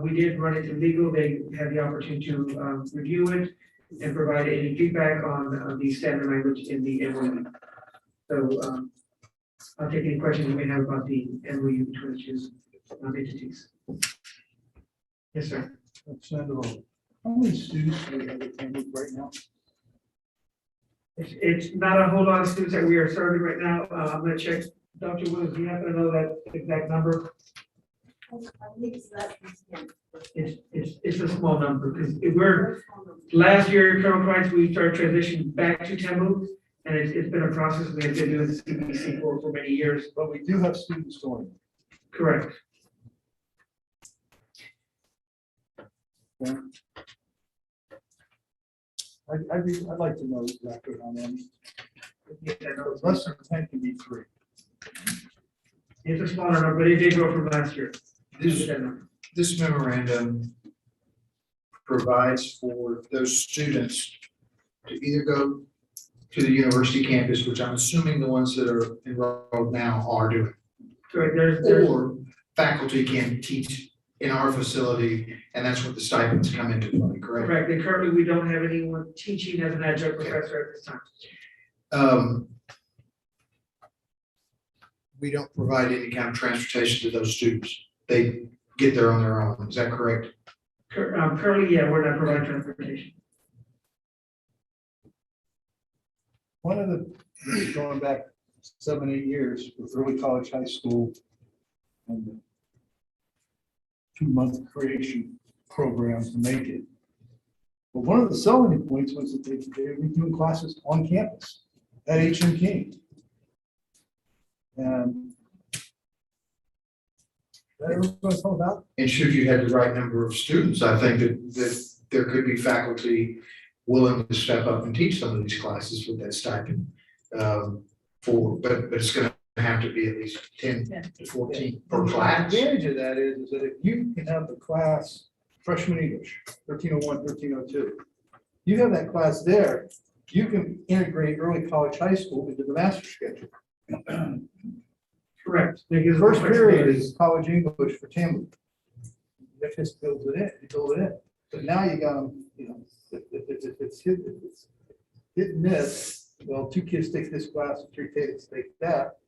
We did run it to legal. They had the opportunity to review it and provide any feedback on the standard language in the MOU. So I'll take any questions you may have about the MOU between the two entities. Yes, sir. Senator, how many students do we have attending right now? It's not a whole lot of students that we are serving right now. I'm gonna check. Dr. Williams, do you happen to know that exact number? It's a small number because last year, Colonel Price, we started transitioning back to TAMU, and it's been a process we have been doing the CBC for many years. But we do have students going. Correct. Okay. I'd like to know exactly how many. Less than 10 can be 3. It's a smaller number, but it did grow from last year. This memorandum provides for those students to either go to the university campus, which I'm assuming the ones that are enrolled now are doing. Correct. Or faculty can teach in our facility, and that's what the stipends come into play, correct? Correct. And currently, we don't have anyone teaching as an adjunct professor at this time. We don't provide any kind of transportation to those students. They get there on their own. Is that correct? Currently, yeah, we're not providing transportation. One of the, going back 7, 8 years with early college, high school, and the 2-month creation program to make it. But one of the selling points was that they were doing classes on campus at HM King. And that everyone's all about. And should you have the right number of students, I think that there could be faculty willing to step up and teach some of these classes with that stipend. But it's gonna have to be at least 10 to 14 per class. The advantage of that is that if you can have the class freshman English, 1301, 1302, you have that class there, you can integrate early college, high school into the master schedule. Correct. The first period is college English for Tammy. You just build it in, you build it in. But now you got them, you know, it's hit and miss. Well, 2 kids take this class, 3 kids take that.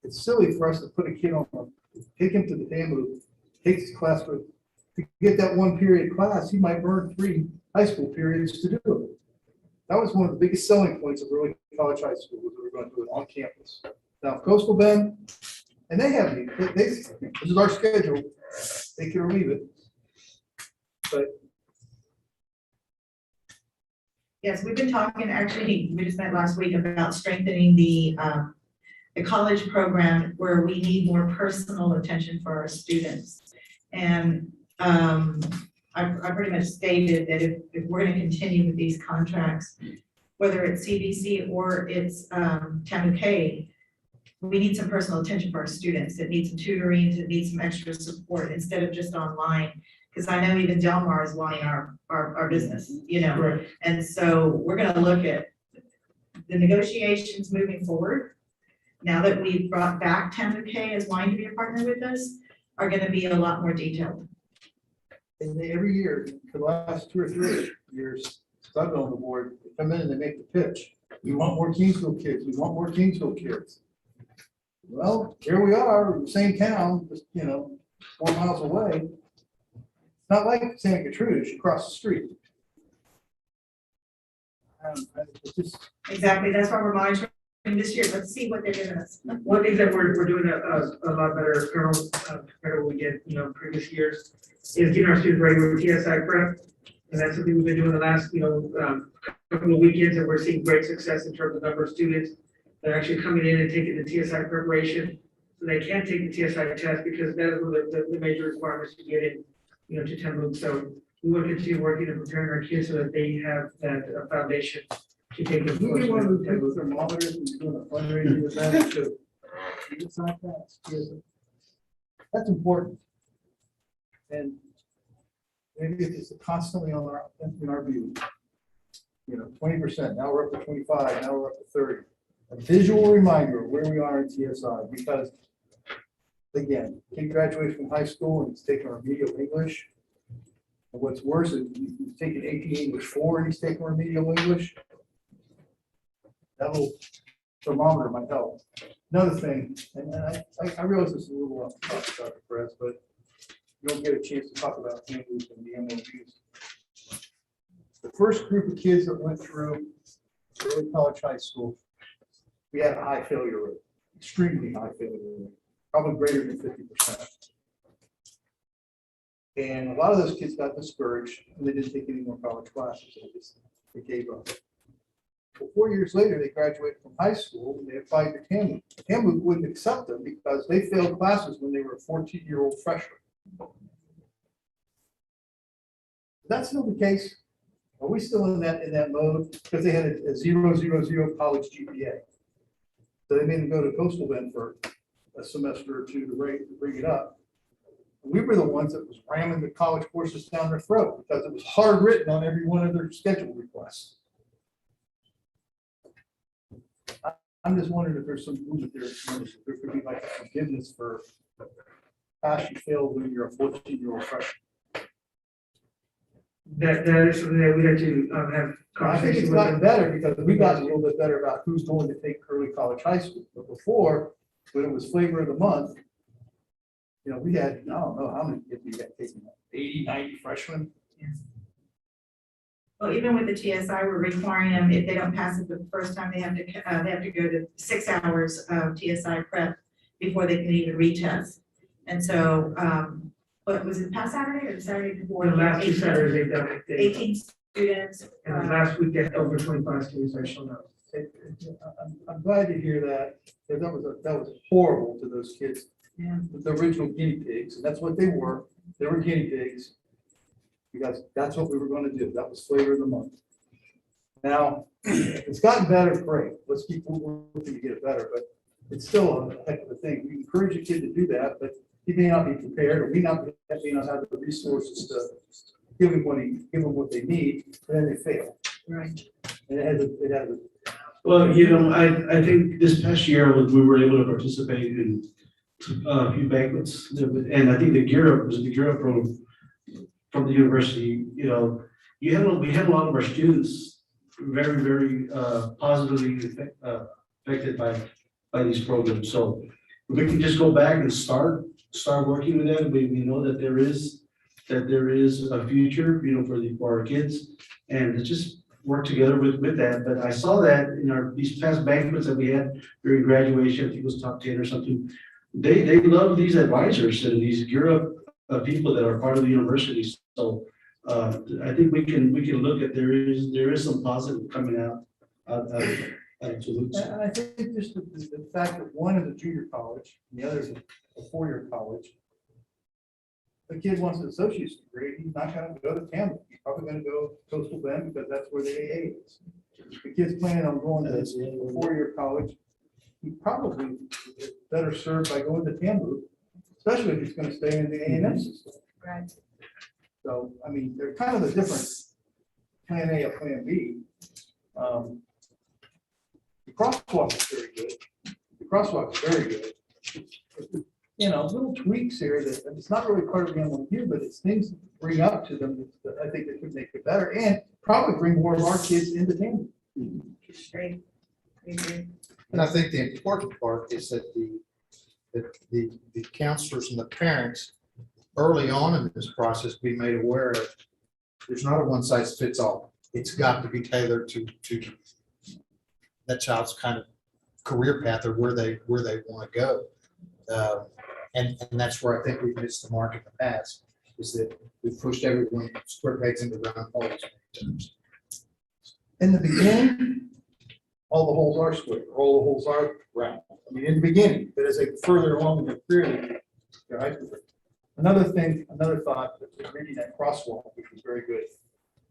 It's silly for us to put a kid on, take him to the FAMU, take his class for, to get that 1 period class, he might burn 3 high school periods to do it. That was one of the biggest selling points of early college high school, was we were going to do it on campus. Now, Coastal Bend, and they have, this is our schedule, take it or leave it. But Yes, we've been talking, actually, we just met last week about strengthening the college program where we need more personal attention for our students. And I pretty much stated that if we're gonna continue with these contracts, whether it's CBC or it's TAMU-K, we need some personal attention for our students. It needs some tutoring, it needs some extra support instead of just online. Because I know even Del Mar is wanting our business, you know? Right. And so we're gonna look at the negotiations moving forward. Now that we've brought back TAMU-K as wanting to be a partner with us, are gonna be a lot more detailed. and every year, for the last 2 or 3 years, since I've been on the board, they come in and they make the pitch. We want more Kingsville kids, we want more Kingsville kids. Well, here we are, in the same town, just, you know, 4 miles away. It's not like Santa Gertrudis, you cross the street. It's just, Exactly, that's why we're monitoring this year. Let's see what they're giving us. One thing that we're doing a lot better, Colonel, compared to what we did, you know, previous years, is getting our students ready with TSI prep. And that's something we've been doing the last, you know, couple of weekends, and we're seeing great success in terms of number of students that are actually coming in and taking the TSI preparation. So they can take the TSI test, because that is one of the major requirements to get in, you know, to TAMU. So we want to continue working and preparing our kids so that they have that foundation to take the. we get one of the big thermometers and doing a fundraiser with that too. It's not that, it's- That's important. And maybe it's constantly on in our view. You know, 20%, now we're up to 25, now we're up to 30. A visual reminder of where we are in TSI, because again, kid graduates from high school and he's taking remedial English. And what's worse is he's taking AP English 4 and he's taking remedial English. That little thermometer might help. Another thing, and I realize this is a little off the topic, Dr. Perez, but you don't get a chance to talk about handles and the MOUs. The first group of kids that went through early college, high school, we had a high failure rate, extremely high failure rate, probably greater than 50%. And a lot of those kids got discouraged and they didn't take any more college classes. They gave up. Well, 4 years later, they graduated from high school and they applied to TAMU. TAMU wouldn't accept them because they failed classes when they were a 14-year-old freshman. That's still the case. Are we still in that mode? Because they had a 0.000 college GPA. So they made them go to Coastal Bend for a semester or two to bring it up. We were the ones that was ramming the college courses down their throat because it was hard written on every one of their schedule requests. I'm just wondering if there's some movement there. If there could be like a forgiveness for pass you failed when you're a 14-year-old freshman. that is something that we had to have I think it's conversation with gotten them. better because we got a little bit better about who's going to take early college high school. But before, when it was flavor of the month, you know, we had, I don't know how many kids we had taking, 80, 90 freshmen. Well, even with the TSI, we're requiring them, if they don't pass it the first time, they have to go to 6 hours of TSI prep before they can even retest. And so, what was it, past Saturday or the Saturday before? The last two Saturdays they've done it. 18 students. And the last week, they had over 25 students I showed up. I'm glad to hear that, because that was horrible to those kids. Yeah. The original guinea pigs, and that's what they were guinea pigs. Because that's what we were gonna do, that was flavor of the month. Now, if it's gotten better, great, let's keep working to get it better, but it's still a heck of a thing. We encourage a kid to do that, but he may not be prepared, or may not have the resources to give him what they need, and then they fail. Right. And it has a. Well, you know, I think this past year, we were able to participate in a few banquets, and I think the Gear Up program from the university, you know, we had a lot of our students very, very positively affected by these programs. So we can just go back and start working with them. We know that there is a future, you know, for our kids, and let's just work together with that. But I saw that in these past banquets that we had during graduation, I think it was top 10 or something. They love these advisors and these Gear Up people that are part of the university. So I think we can look at there is some positive coming out of Toulouse. And I think just the fact that one is a junior college, and the other is a four-year college. The kid wants an associate's degree, he's not gonna go to Tampa, he's probably gonna go Coastal Bend because that's where the AA is. The kid's planning on going to a four-year college, he probably is better served by going to Tampa, especially if he's gonna stay in the A&M system. Right. So, I mean, they're kind of a different plan A or plan B. The crosswalk is very good. The crosswalk is very good. You know, little tweaks here that, and it's not really part of the MOU, but it's things to bring up to them that I think that could make it better and probably bring more of our kids into Tampa. Great. And I think the important part is that the counselors and the parents early on in this process be made aware of, there's not a one size fits all. It's got to be tailored to that child's kind of career path or where they want to go. And that's where I think we've missed the mark in the past, is that we've pushed everyone square pegs into round holes. In the beginning, all the holes are square, all the holes are round. I mean, in the beginning, but as they further along in their career, right? Another thought, that was reading that crosswalk, which was very good,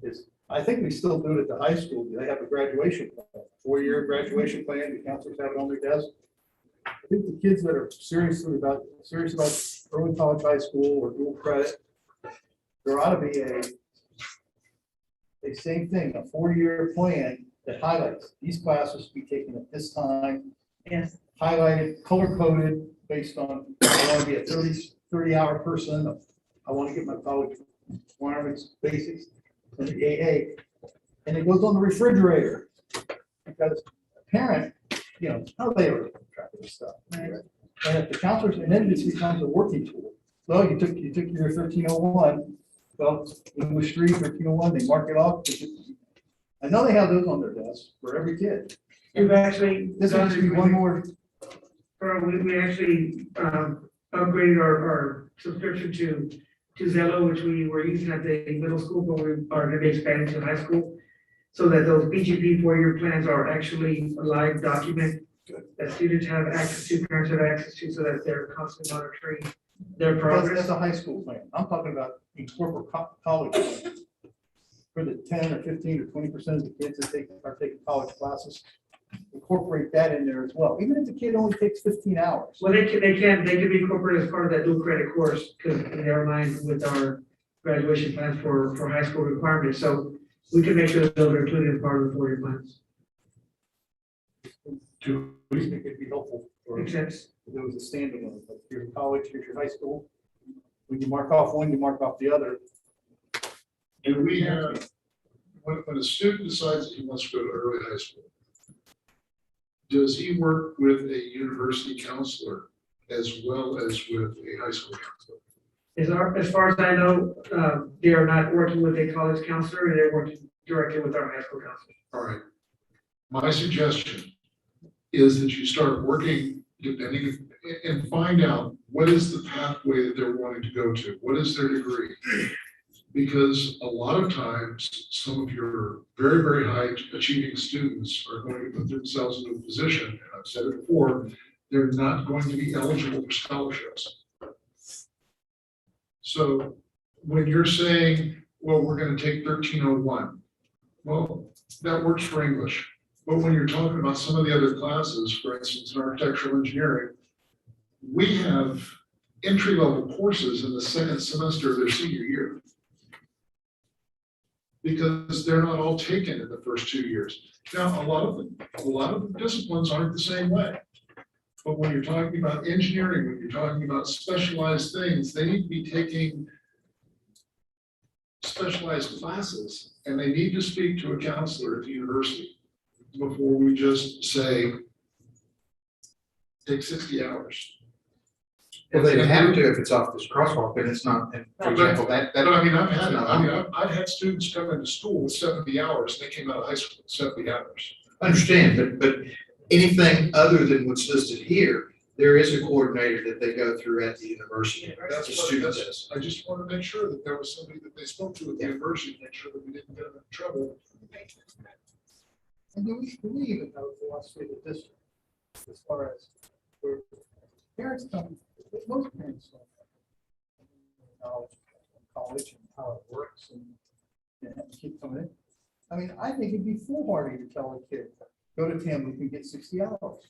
is I think we still do it at the high school. They have a graduation plan, 4-year graduation plan. The counselors have it on their desk. I think the kids that are serious about early college, high school, or dual credit, there ought to be a same thing, a 4-year plan that highlights these classes to be taken at this time. Yes. Highlighted, color coded based on, I want to be a 30-hour person. I want to get my college requirements basics from the AA. And it goes on the refrigerator. Because a parent, you know, how they are keeping track of this stuff. Right? And if the counselors, and then this becomes a working tool. Well, you took your 1301, well, English 3, 1301, they mark it off. I know they have those on their desk for every kid. We've actually. This will just be one more. We actually upgraded our subscription to Zello, which we were using at the middle school, but we are going to be expanding to high school. So that those BGP 4-year plans are actually a live document that students have access to, parents have access to, so that they're constantly monitoring their progress. That's a high school plan. I'm talking about in corporate college. Plan. For the 10 or 15 or 20% of the kids that are taking college classes, incorporate that in there as well. Even if the kid only takes 15 hours. Well, they can be incorporated as part of that dual credit course because they're aligned with our graduation plans for high school requirements. So we can make sure that those are included as part of the 4-year plans. I think it'd be helpful. Makes sense. If there was a standalone, like here's college, here's your high school. When you mark off one, you mark off the other. And we have, when a student decides that he wants to go to early high school, does he work with a university counselor as well as with a high school counselor? As far as I know, they are not working with a college counselor, they're working directly with our high school counselor. All right. My suggestion is that you start working depending and find out what is the pathway that they're wanting to go to? What is their degree? Because a lot of times, some of your very, very high achieving students are going to put themselves into a position, and I've said it before, they're not going to be eligible for scholarships. So when you're saying, well, we're going to take 1301, well, that works for English. But when you're talking about some of the other classes, for instance, in architectural engineering, we have entry-level courses in the second semester of their senior year, because they're not all taken in the first 2 years. Now, a lot of the disciplines aren't the same way. But when you're talking about engineering, when you're talking about specialized things, they need to be taking specialized classes, and they need to speak to a counselor at the university before we just say, take 60 hours. Well, they have to if it's off this crosswalk, but it's not, and for example, that. But I mean, I've had students come into school with 70 hours, and they came out of high school with 70 hours. Understand, but anything other than what's listed here, there is a coordinator that they go through at the university. That's The what, student that's, does. I just want to make sure that there was somebody that they spoke to at the university, to make sure that we didn't get them in trouble. And do we even know the philosophy of the district as far as where parents come, most parents don't have knowledge of college and how it works and keep coming in. I mean, I think it'd be foolhardy to tell a kid, go to Tampa and get 60 hours.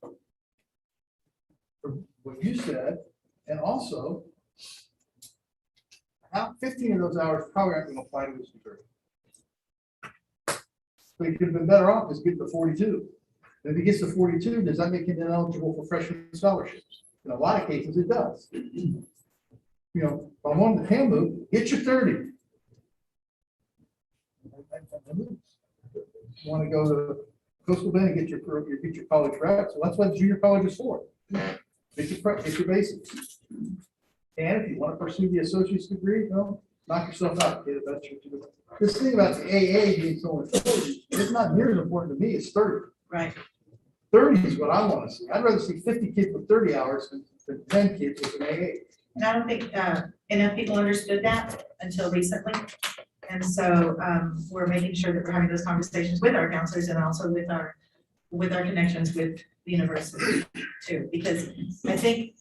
For what you said, and also, how 15 of those hours probably aren't going to apply to his degree. But he could have been better off just get the 42. And if he gets the 42, does that make him ineligible for freshman scholarships? In a lot of cases, it does. You know, if I'm on the TAMU, get your 30. You want to go to Coastal Bend and get your college rep, so that's what junior college is for. Get your basics. And if you want to pursue the associate's degree, well, knock yourself out, kid. That's what you do. This thing about the AA being so important, it's not near as important to me as 30. Right. 30 is what I want to see. I'd rather see 50 kids with 30 hours than 10 kids with an AA. And I don't think enough people understood that until recently. And so we're making sure that we're having those conversations with our counselors and also with our connections with the university too. Because I think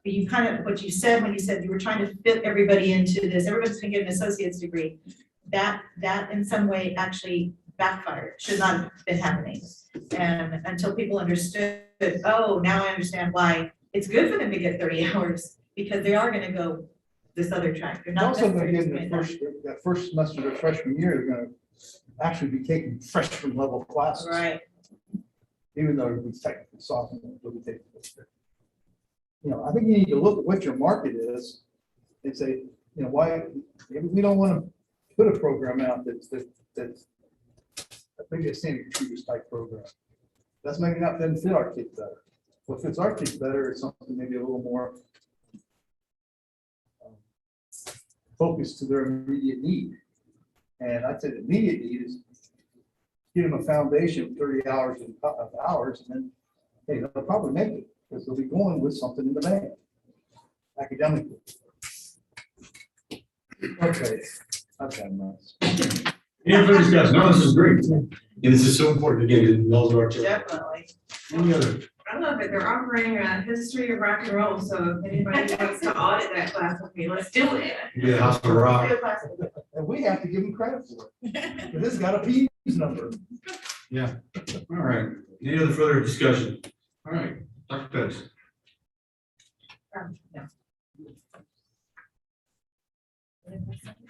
you kind of, what you said when you said you were trying to fit everybody into this, everybody's gonna get an associate's degree. That in some way actually backfired, should not have been happening. And until people understood, oh, now I understand why it's good for them to get 30 hours, because they are gonna go this other track. They're not Also, going necessarily to just get going that first semester of their freshman year, they're going to actually be taking freshman level classes. Right. Even though it's technically sophomore, they'll be taking it. You know, I think you need to look at what your market is and say, you know, why, maybe we don't want to put a program out that's maybe a Sandy Peters type program. That's maybe not then fit our kids better. What fits our kids better is something maybe a little more focused to their immediate need. And I'd say the immediate need is give them a foundation of 30 hours of hours, and then hey, they'll probably make it because they'll be going with something in the bank academically. Okay, I've had enough. Yeah, further discussion. No, this is great. And this is so important to get it. Those are our children. Definitely. Any other? I love it. They're offering a history of rock and roll, so if anybody wants to audit that class with me, let's do it. Be the house of rock. And we have to give them credit for it. Because it's got a P's number. Yeah. All right. Any other further discussion? All right, Dr. Pettis.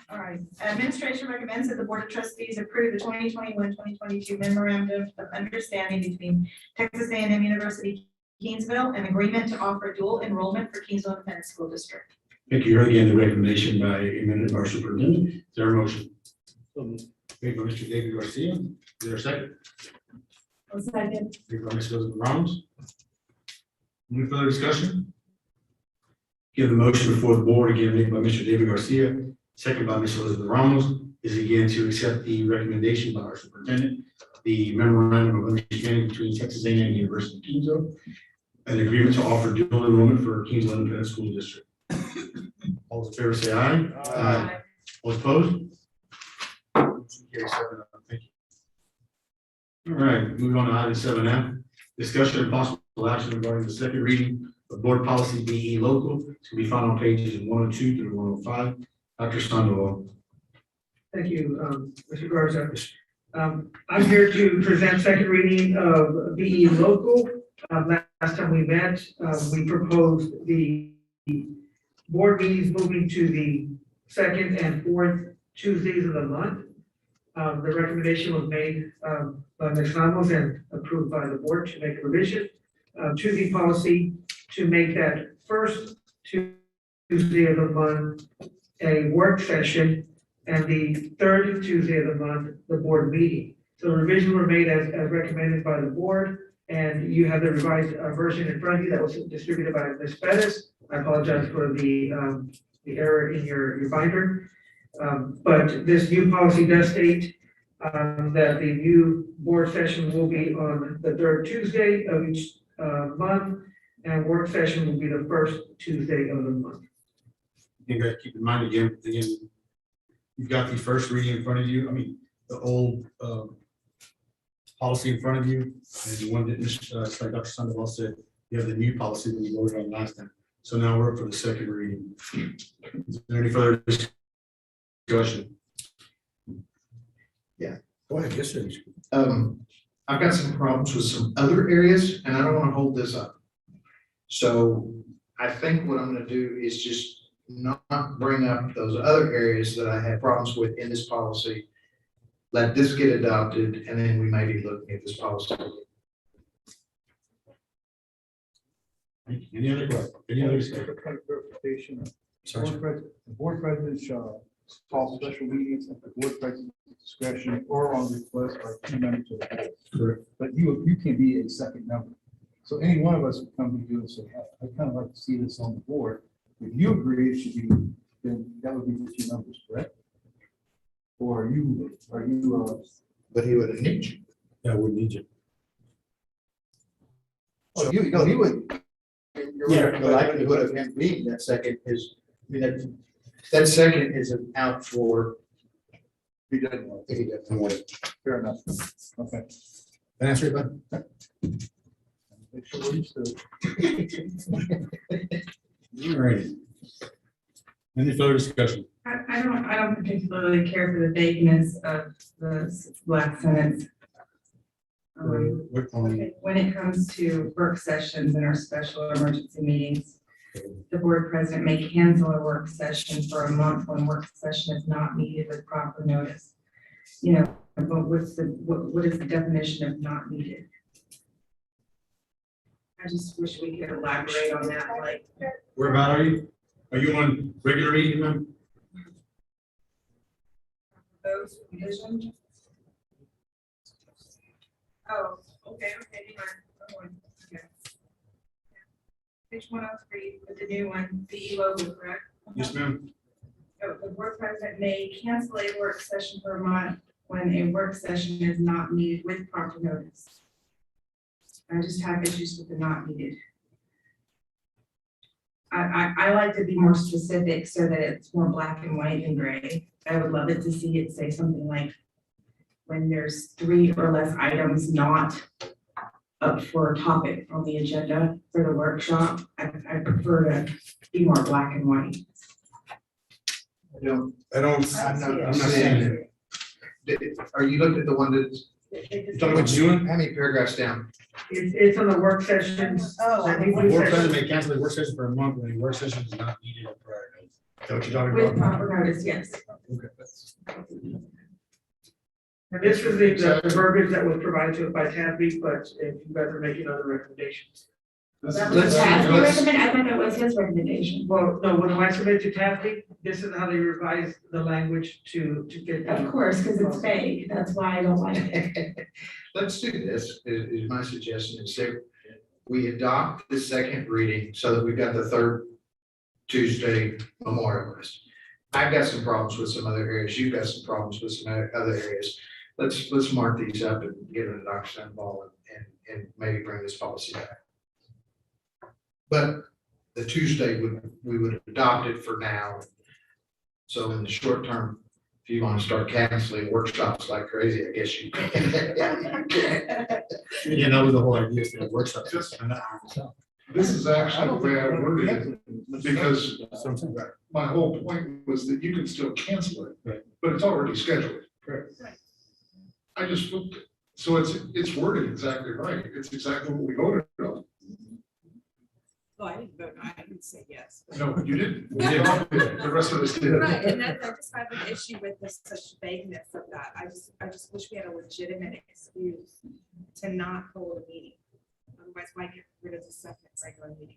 All right, administration recommends that the Board of Trustees approve the 2021-2022 memorandum of understanding between Texas A&M University, Kingsville, and agreement to offer dual enrollment for Kingsville Independent School District. Thank you. Heard again the recommendation by eminent our superintendent. Is there a motion? Made by Mr. David Garcia. Is there a second? A second. Made by Ms. Elizabeth Ramos. Any further discussion? Give the motion before the board, again made by Mr. David Garcia, second by Ms. Elizabeth Ramos, is again to accept the recommendation by our superintendent, the memorandum of understanding between Texas A&M and University of Kingsville, an agreement to offer dual enrollment for Kingsville Independent School District. All those in favor say aye. Aye. All opposed? Motion carries 7-0. Thank you. All right, moving on to item 7F, discussion and possible action regarding the second reading of board policy BE local. It's gonna be found on pages 102 through 105. Dr. Sandoval. Thank you, Mr. Garza. I'm here to present second reading of BE local. Last time we met, we proposed the board meetings moving to the second and fourth Tuesdays of the month. The recommendation was made by Ms. Ramos and approved by the board to make a revision to the policy to make that first Tuesday of the month a work session and the third Tuesday of the month, the board meeting. So the revisions were made as recommended by the board, and you have the revised version in front of you that was distributed by Ms. Bettis. I apologize for the error in your binder. But this new policy does state that the new board session will be on the third Tuesday of each month, and work session will be the first Tuesday of the month. You guys keep in mind again, you've got the first reading in front of you. I mean, the old policy in front of you, and the one that like Dr. Sandoval said, you have the new policy that we voted on last time. So now we're up for the second reading. Is there any further discussion? Yeah. Go ahead, yes, sir. I've got some problems with some other areas, and I don't want to hold this up. So I think what I'm going to do is just not bring up those other areas that I had problems with in this policy. Let this get adopted, and then we may be looking at this policy. Any other questions? Any other discussion? Clarification. Sorry, sir. The board president shall call special meetings at the board president's discretion or on request by 2 members of the board. Correct. But you can be a second member. So any one of us would come to you and say, hey, I'd kind of like to see this on the board. If you agree it should be, then that would be the 2 members, correct? Or are you, But he would need you. Yeah, I wouldn't need you. So he would. Yeah. The likelihood of him being that second is, I mean, that second is out for. he doesn't want If he doesn't want it. fair enough. Okay. Can I answer it, bud? Make sure we're used to it. All right. Any further discussion? I don't particularly care for the vagueness of the last sentence. What on- When it comes to work sessions and our special emergency meetings, the board president may cancel a work session for a month when work session is not needed with proper notice. You know, but what is the definition of not needed? I just wish we could elaborate on that, like. Where about are you? Are you on regular meeting, ma'am? Those division? Oh, okay, hang on. Okay. Page 103 with the new one, the logo, correct? Yes, ma'am. Oh, the board president may cancel a work session for a month when a work session is not needed with proper notice. I just have issues with the not needed. I like to be more specific so that it's more black and white than gray. I would love it to see it say something like, when there's 3 or less items not up for a topic on the agenda for the workshop, I prefer to be more black and white. I'm not saying it. Are you looking at the one that's? You talking about June? How many paragraphs down? It's on the work sessions. Oh, that The we board do president sessions. may cancel the work session for a month when a work session is not needed at prior notice. Is that what you're talking With about? proper notice, yes. Okay. And this is the verbiage that was provided to it by TABB, but if you guys are making other recommendations. That was Tasby's recommend, I thought that was his recommendation. Well, no, when I submitted to Tasby, this is how they revised the language to fit that. Of course, because it's vague, that's why I don't like it. Let's do this, is my suggestion, is that we adopt the second reading so that we've got the third Tuesday memorial list. I've got some problems with some other areas, you've got some problems with some other areas. Let's mark these up and get an adoption involved and maybe bring this policy back. But the Tuesday we would adopt it for now. So in the short term, if you want to start canceling workshops like crazy, I guess you can. Yeah, that was the whole idea, is to have workshops. This is actually the way I worded it, because my whole point was that you can still cancel it, but it's already scheduled. I just flipped it. So it's worded exactly right. It's exactly what we voted on. Oh, I didn't vote, I didn't say yes. No, you didn't. The rest of us did. Right, and I just have an issue with the such vagueness of that. I just wish we had a legitimate excuse to not hold a meeting. Otherwise, why get rid of the second regular meeting?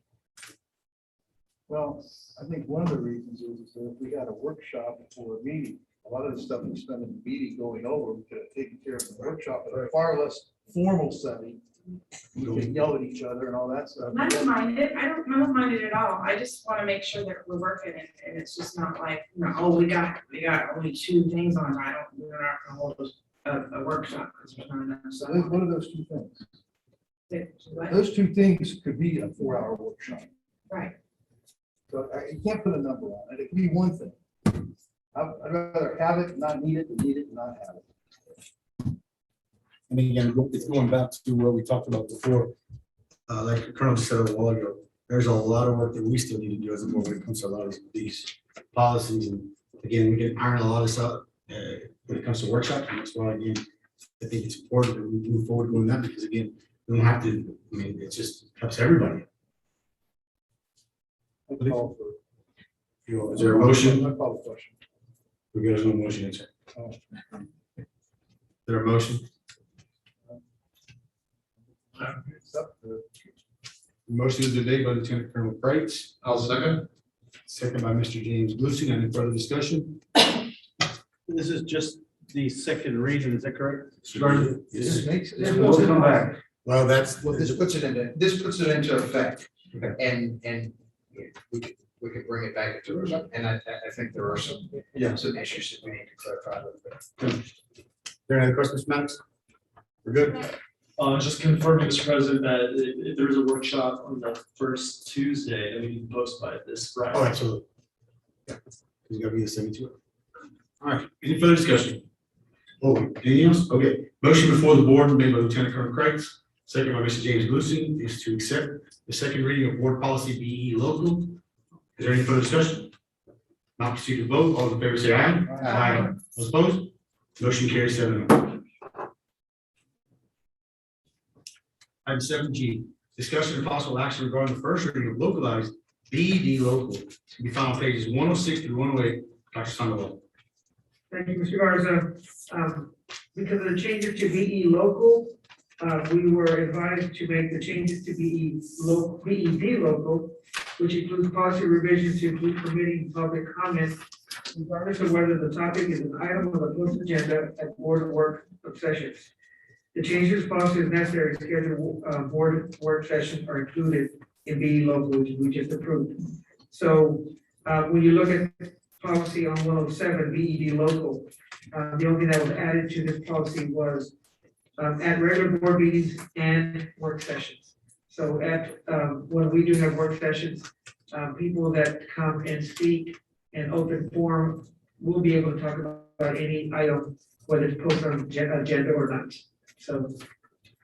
Well, I think one of the reasons is that if we had a workshop before a meeting, a lot of the stuff we spend in the meeting going over, we could have taken care of in the workshop in a far less formal setting. We could yell at each other and all that stuff. I don't mind it, I don't mind it at all, I just want to make sure that we're working it, and it's just not like, you know, oh, we got only 2 things on, we're not gonna hold a workshop, because there's not enough. So what are those two things? What? Those two things could be a 4-hour workshop. Right. So you can't put a number on it. It could be one thing. I'd rather have it, not need it, than need it, and not have it. And again, it's going back to what we talked about before. Like Colonel said a while ago, there's a lot of work that we still need to do as a board when it comes to a lot of these policies. And again, we can iron a lot of this out when it comes to workshops. And that's why, again, I think it's important that we move forward doing that, because again, we don't have to, I mean, it just helps everybody. Is there a motion? I call the question. There's no motion. Is there a motion? Motion is made by Lieutenant Colonel Price. I'll second. Second by Mr. James Lucy. Any further discussion? This is just the second reading, is that correct? This makes it. We'll come back. Well, that's. Well, this puts it into effect, Okay. and we could bring it back into, and I think there are some issues that we need to clarify a little bit. There any other questions, Max? We're good? Just confirming, Mr. President, that if there is a workshop on the first Tuesday, that we can post by this Friday. Oh, absolutely. Yeah, it's gotta be the 72. All right, any further discussion? Oh, anything else? Okay, motion before the board made by Lieutenant Colonel Craig, second by Mr. James Lucy, is to accept the second reading of board policy BE local. Is there any further discussion? Not proceed to vote, all in favor say aye. Aye. All opposed? Motion carries 7-0. Item 7G, discussion and possible action regarding the first reading of localized BED local to be found on pages 106 through 108. Dr. Sandoval. Thank you, Mr. Garza. Because of the changes to BE local, we were advised to make the changes to BED local, which includes policy revisions to include permitting public comment, regardless of whether the topic is an item on the post agenda at board work sessions. The changes policy is necessary to schedule board work sessions are included in BE local, which we just approved. So when you look at policy on 107 BED local, the only thing that was added to this policy was at regular board meetings and work sessions. So at when we do have work sessions, people that come and speak in open forum will be able to talk about any item, whether it's posted on the agenda or not. So,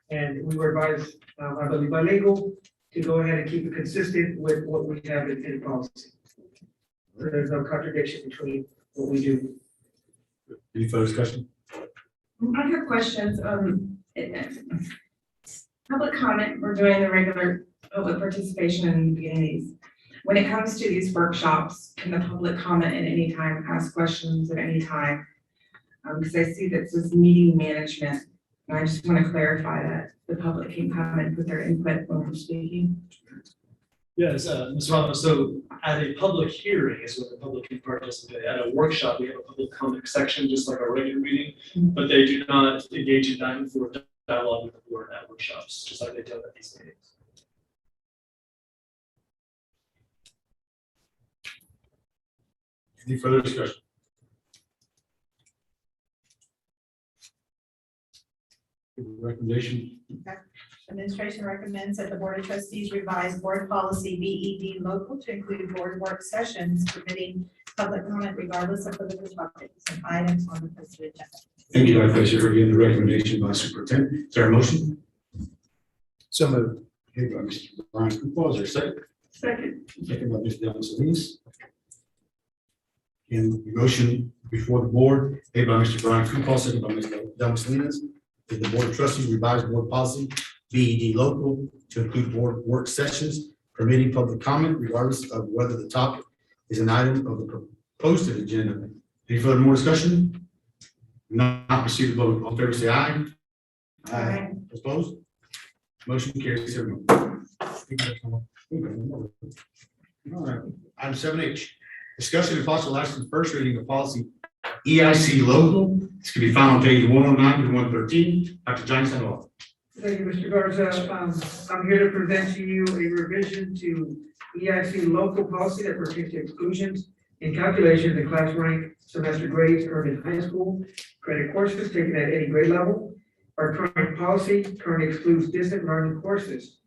and we were advised, I believe by legal, to go ahead and keep it consistent with what we have in policy. So there's no contradiction between what we do. Any further discussion? I have questions. Public comment, we're doing the regular public participation and beginning these. When it comes to these workshops, can the public comment at any time, ask questions at any time? Because I see that says meeting management. And I just want to clarify that the public can come and put their input when we're speaking. Yes, Ms. Ramos, so at a public hearing is when the public can participate. At a workshop, we have a public comment section, just like our regular meeting, but they do not engage in back and forth dialogue with the board at workshops, just like they do at these meetings. Any further discussion? Recommendation? Administration recommends that the Board of Trustees revise board policy BED local to include board work sessions permitting public comment regardless of political topics and items on the posted agenda. Thank you, Dr. Fisher. Again, the recommendation by Superintendent. Is there a motion? So moved. Okay, by Mr. Brian Kupal, is there a second? Second. Second by Mr. Dellin Salinas. In the motion before the board, made by Mr. Brian Kupal, second by Mr. Dellin Salinas, that the Board of Trustees revise board policy BED local to include board work sessions permitting public comment regardless of whether the topic is an item of the posted agenda. Any further more discussion? Not proceed to vote. All in favor, say aye. Aye. Opposed? Motion carries 7. All right, item 7H, discussion and possible action, first reading of policy EIC local. This can be found on page 109 to 113. Dr. Johnny Sandoval. Thank you, Mr. Garza. I'm here to present to you a revision to EIC local policy that pertains to exclusions in calculation of the class rank semester grades earned in high school, credit courses taken at any grade level. Our current policy currently excludes distant learning courses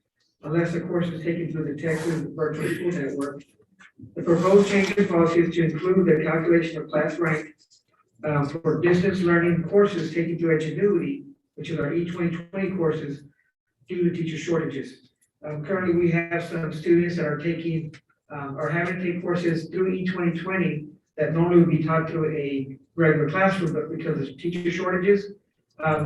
unless the course is taken through the Texas Virtual School Network. The proposed change in policy is to include the calculation of class rank for distance learning courses taken through Edgenuity, which is our E2020 courses, due to teacher shortages. Currently, we have some students that are taking, are having to take courses through E2020 that normally would be taught through a regular classroom, but because of teacher shortages,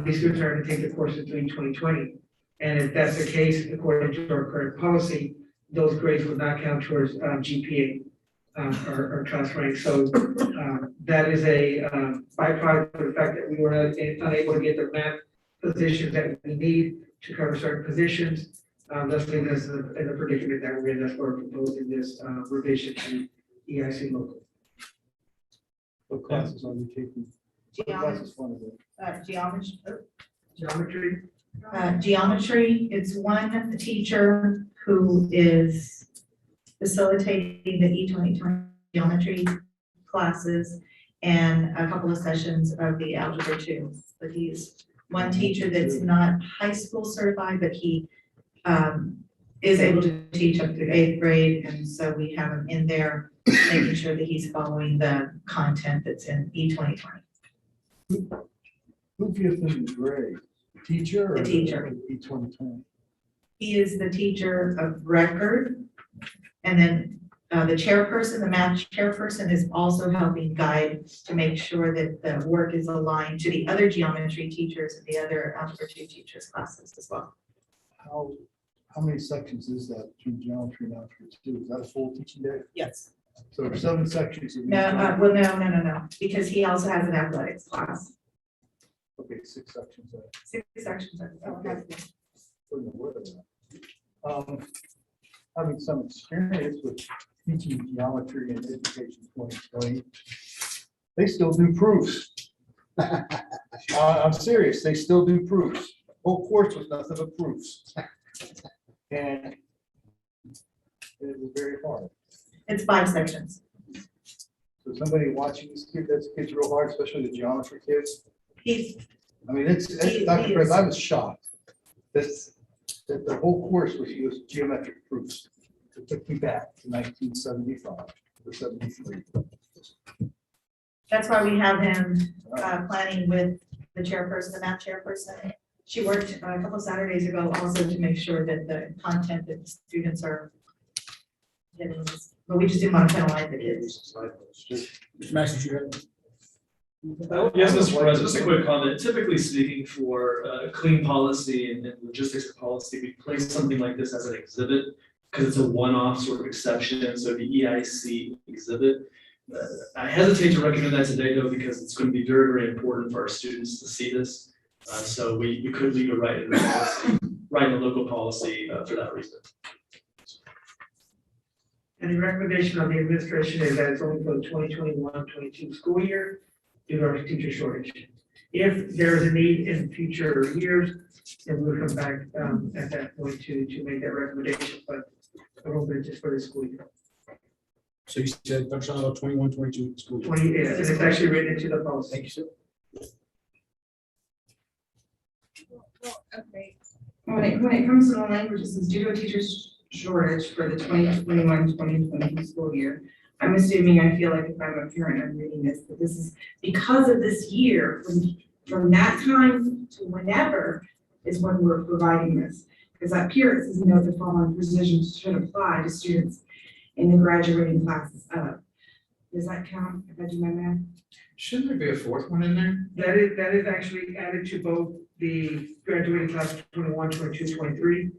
these students are going to take the courses through E2020. And if that's the case, according to our current policy, those grades will not count towards GPA or class rank. So that is a byproduct of the fact that we were unable to get the math positions that we need to cover certain positions. Thus leaving us in the predicament that we're in. That's why we're proposing this revision to EIC local. What classes are you taking? What classes one of them? Geometry. Geometry, it's one teacher who is facilitating the E2020 geometry classes and a couple of sessions of the algebra 2. But he's one teacher that's not high school certified, but he is able to teach up to 8th grade. And so we have him in there making sure that he's following the content that's in E2020. Who gives them the grade? Teacher or? The teacher. E2020. He is the teacher of record. And then the chairperson, the math chairperson, is also helping guide to make sure that the work is aligned to the other geometry teachers and the other algebra 2 teachers' classes as well. How many sections is that between geometry and algebra 2? Is that a full teaching day? Yes. So there's 7 sections. of No, each. well, no, because he also has an athletics class. Okay, 6 sections. 6 sections. Wasn't aware of that. Having some experience with teaching geometry and education 2020, they still do proofs. I'm serious, they still do proofs. Whole course was nothing but proofs. And it was very hard. It's 5 sections. So somebody watching these kids, that's kids real hard, especially the geometry kids. I mean, it's Dr. Chris, I was shocked. That the whole course was geometric proofs. It took me back to 1975 or 73. That's why we have him planning with the chairperson, the math chairperson. She worked a couple Saturdays ago also to make sure that the content that the students are getting, but we just didn't want to penalize the kids. Max, you Yes, Mr. President, just a quick comment. Typically speaking, for clean policy and logistics of policy, we place something like this as an exhibit because it's a one-off sort of exception. So the EIC exhibit. I hesitate to recommend that today though, because it's going to be very, very important for our students to see this. So we could leave it right in the policy, right in the local policy for that reason. And the recommendation of the administration is that it's only for the 2021-22 school year due to our teacher shortage. If there is a need in future years, then we'll come back at that point to make that recommendation, but I don't think just for this school year. So you said, Dr. Shallow, 21-22 school year. 20, yes, and it's actually written into the policy. Thank you, sir. Okay. When it comes to the language, it says due to a teacher's shortage for the 2021-2022 school year. I'm assuming, I feel like if I'm a parent, I'm reading this, that this is because of this year, from that time to whenever is when we're providing this. Because up here, it says, note the following provisions should apply to students in the graduating classes of. Does that count if I do my math? Shouldn't there be a fourth one in there? That is actually added to both the graduating class of 21, 22, 23,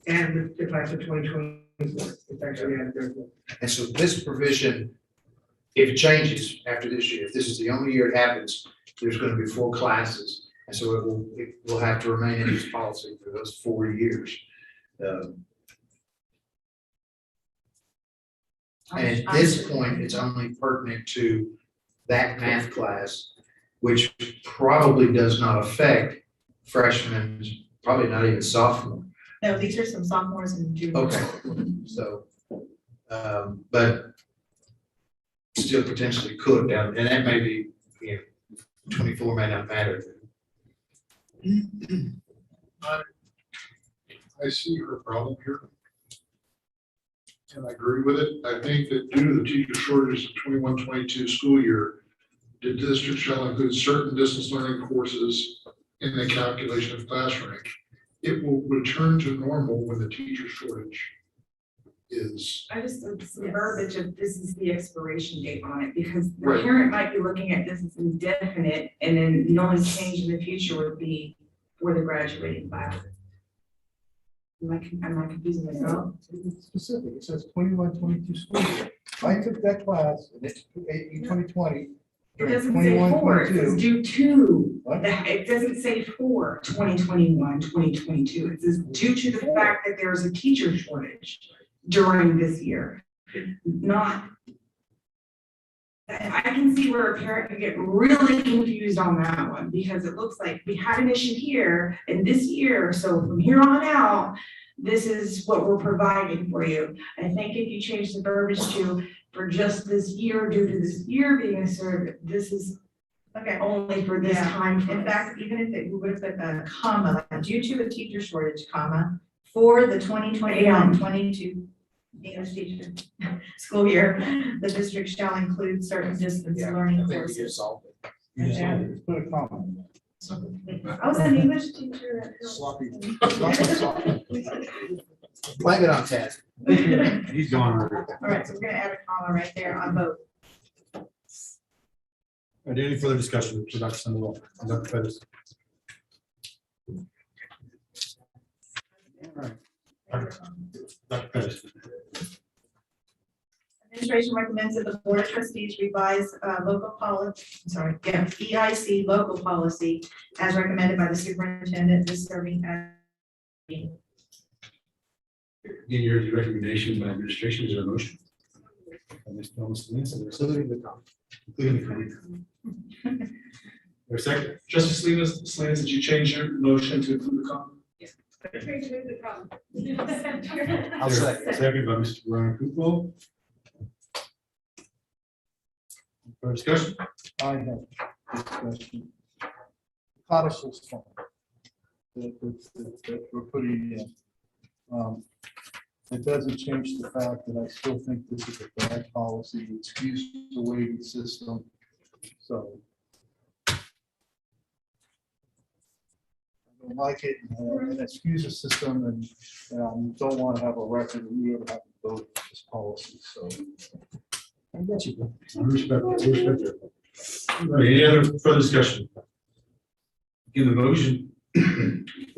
and the class of 2024. It's actually added there. And so this provision, if it changes after this year, if this is the only year it happens, there's going to be 4 classes. And so it will have to remain in this policy for those 4 years. And at this point, it's only pertinent to that math class, which probably does not affect freshmen, probably not even sophomore. No, these are some sophomores and juniors. Okay, so, but still potentially could, and that may be, 24 may not matter. I see her problem here. And I agree with it. I think that due to the teacher shortage of 21-22 school year, the district shall include certain distance learning courses in the calculation of class rank. It will return to normal when the teacher shortage is. I just, some verbiage of this is the expiration date on it, because the Right. parent might be looking at this as indefinite, and then the only change in the future would be for the graduating class. Am I confusing myself? It's specific, it says 21-22 school year. I took that class and it's 2020. It doesn't say for, it says 21-22. due to, What? it doesn't say for 2021, 2022. It says due to the fact that there's a teacher shortage during this year, not. I can see where a parent could get really confused on that one, because it looks like we had an issue here in this year, so from here on out, this is what we're providing for you. I think if you change the verbiage to for just this year, due to this year being served, this is Okay. only for this Yeah. time. In fact, even if we would have put a comma, like due to a teacher shortage, comma, for the 2021-22 English teacher school year, the district shall include certain distance learning courses. Yeah, put a comment. I was an English teacher at Hill. Sloppy. Blame it on Ted. He's gone. All right, so we're gonna add a comma right there on both. Are there any further discussion for Dr. Sandoval and Dr. Pettis? All right. Dr. Pettis. Administration recommends that the board of trustees revise EIC local policy as recommended by the superintendent is serving as. In your recommendation by administration, is there a motion? Ms. Thomas, including the comment. Or second? Justice Salinas, did you change your motion to include the comment? I'll second. Second by Mr. Ryan Kukrow. For discussion? I have discussion. Codicil form. That we're putting in. It doesn't change the fact that I still think this is a bad policy, it skews the weighting system, so. I don't like it, and it skews the system, and don't want to have a record, we ever have to vote this policy, so. I got you. I respect that. I respect that. All right, any other further discussion? In the motion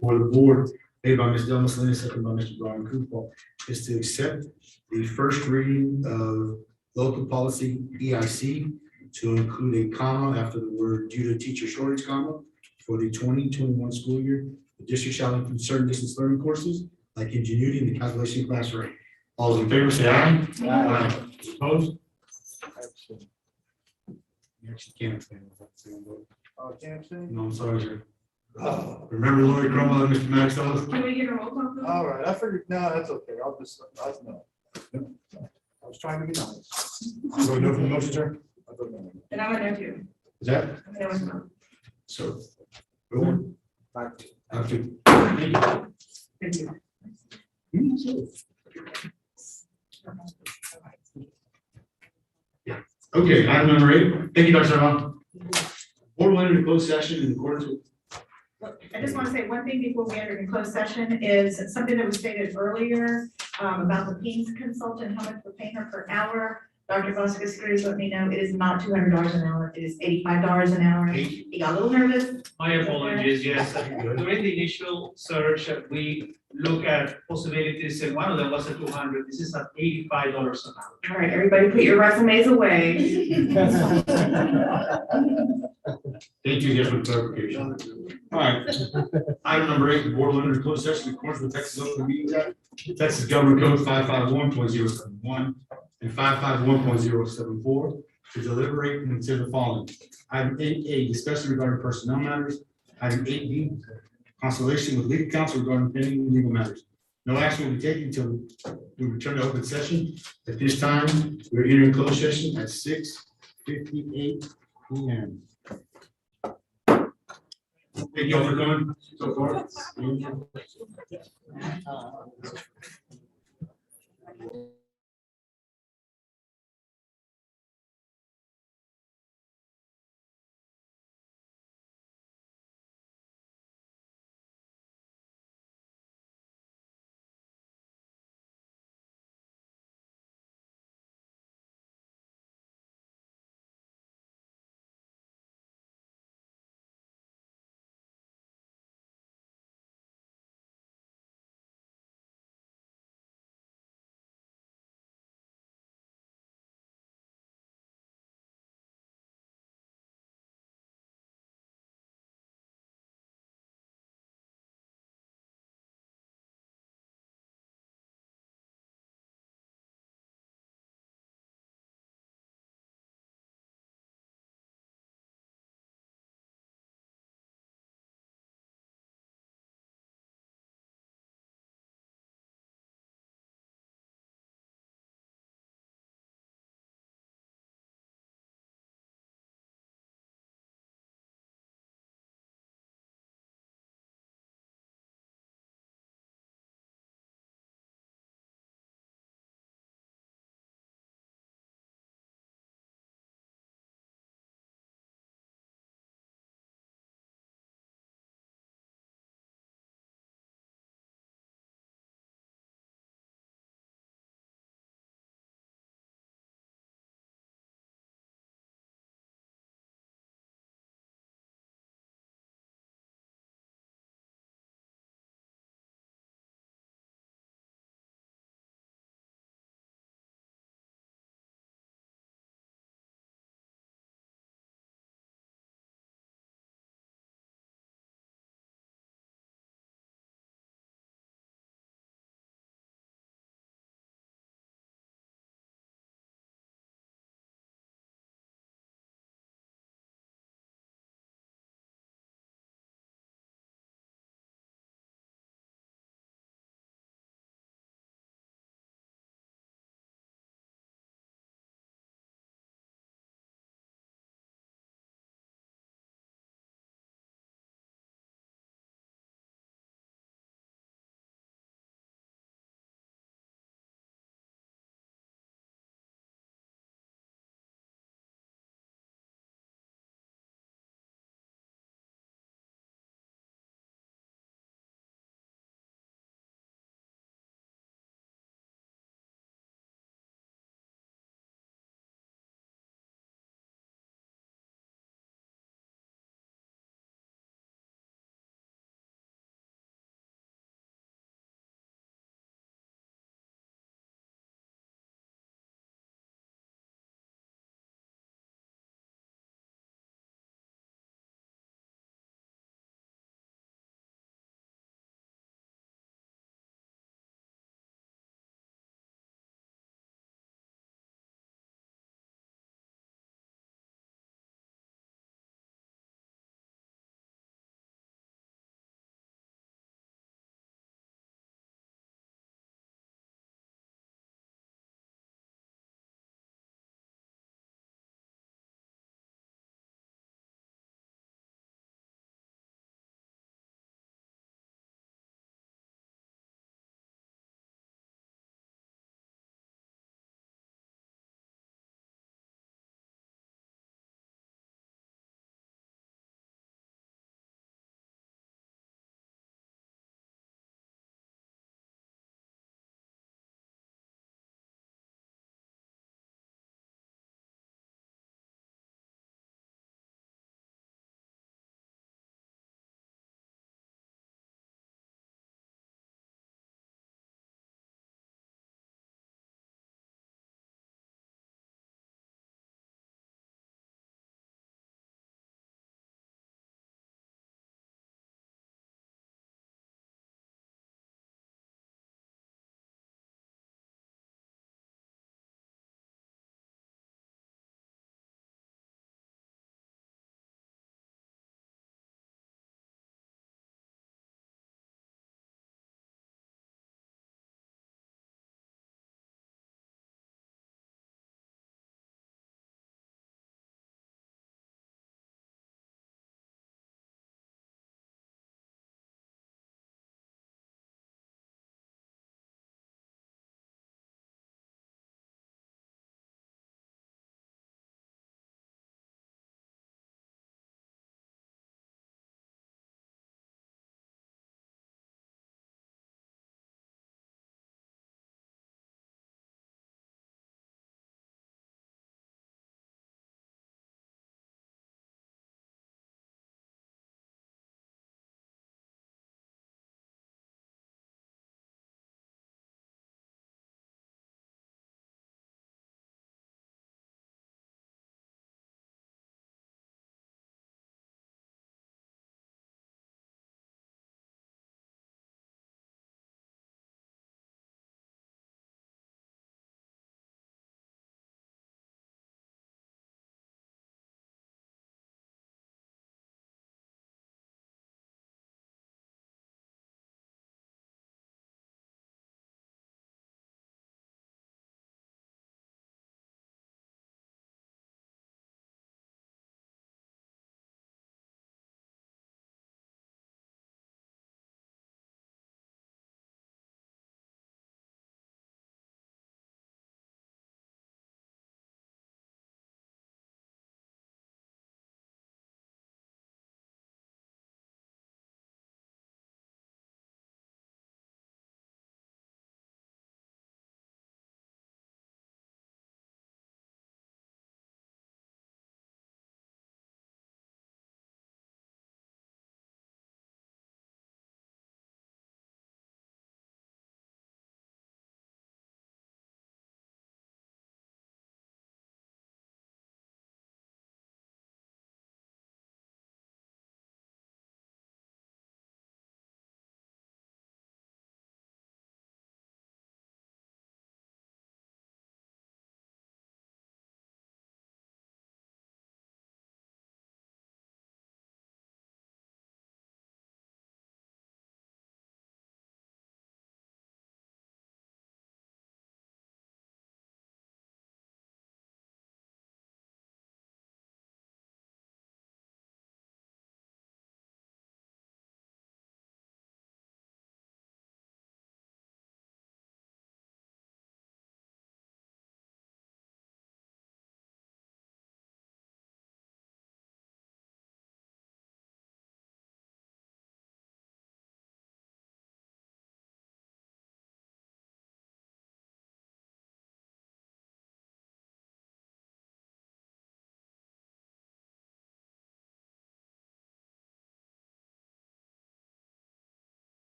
for the board, made by Ms. Delma Salinas, second by Mr. Brian Kukrow, is to accept the first reading of local policy EIC to include a comma after the word due to teacher shortage, comma, for the 2021 school year. The district shall include certain distance learning courses like ingenuity in the calculation class rate. All those in favor say aye. Aye. Opposed? You actually can't abstain. Can't say? No, I'm sorry, sir. Remember Lori Cromwell and Mr. Maxwell? Can we get a roll call? Please? All right, I figured, no, that's okay, I'll just, I know. I was trying to be nice. So no for the motion, sir? I don't know. And I'm gonna do. Is that? I'm gonna do it. So. Go on. Back to. Up to. Thank you. Okay, item number 8. Thank you, Dr. Sarah. Board will enter into closed session in accordance with. I just want to say one thing before we enter into closed session is something that was stated earlier about the PEAMS consultant, how much we're paying her per hour. Dr. Vasquez Cruz let me know it is not $200 an hour, it is $85 an hour. He got a little nervous. My apologies, yes. During the initial search, we look at possibilities, and one of them was at 200. This is at $85 an hour. All right, everybody put your resumes away. Thank you again for the clarification. All right. Item number 8, the board will enter into closed session in accordance with Texas Open Meetings Act, Texas Government Code 551.071 and 551.074 to deliberate and consider the following. Item 8A, discussion regarding personnel matters. Item 8B, consultation with legal counsel regarding pending legal matters. No action will be taken until we return to open session. At this time, we're entering closed session at 6:58 p.m. Thank you all for coming so far.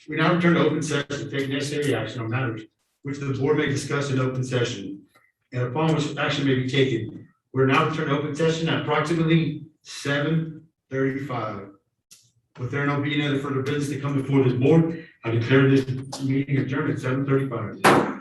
We now return to open session to take necessary action on matters which the board may discuss in open session and upon which action may be taken. We're now return to open session at approximately 7:35. With there not being any further business to come before this board, I declare this meeting adjourned at 7:35.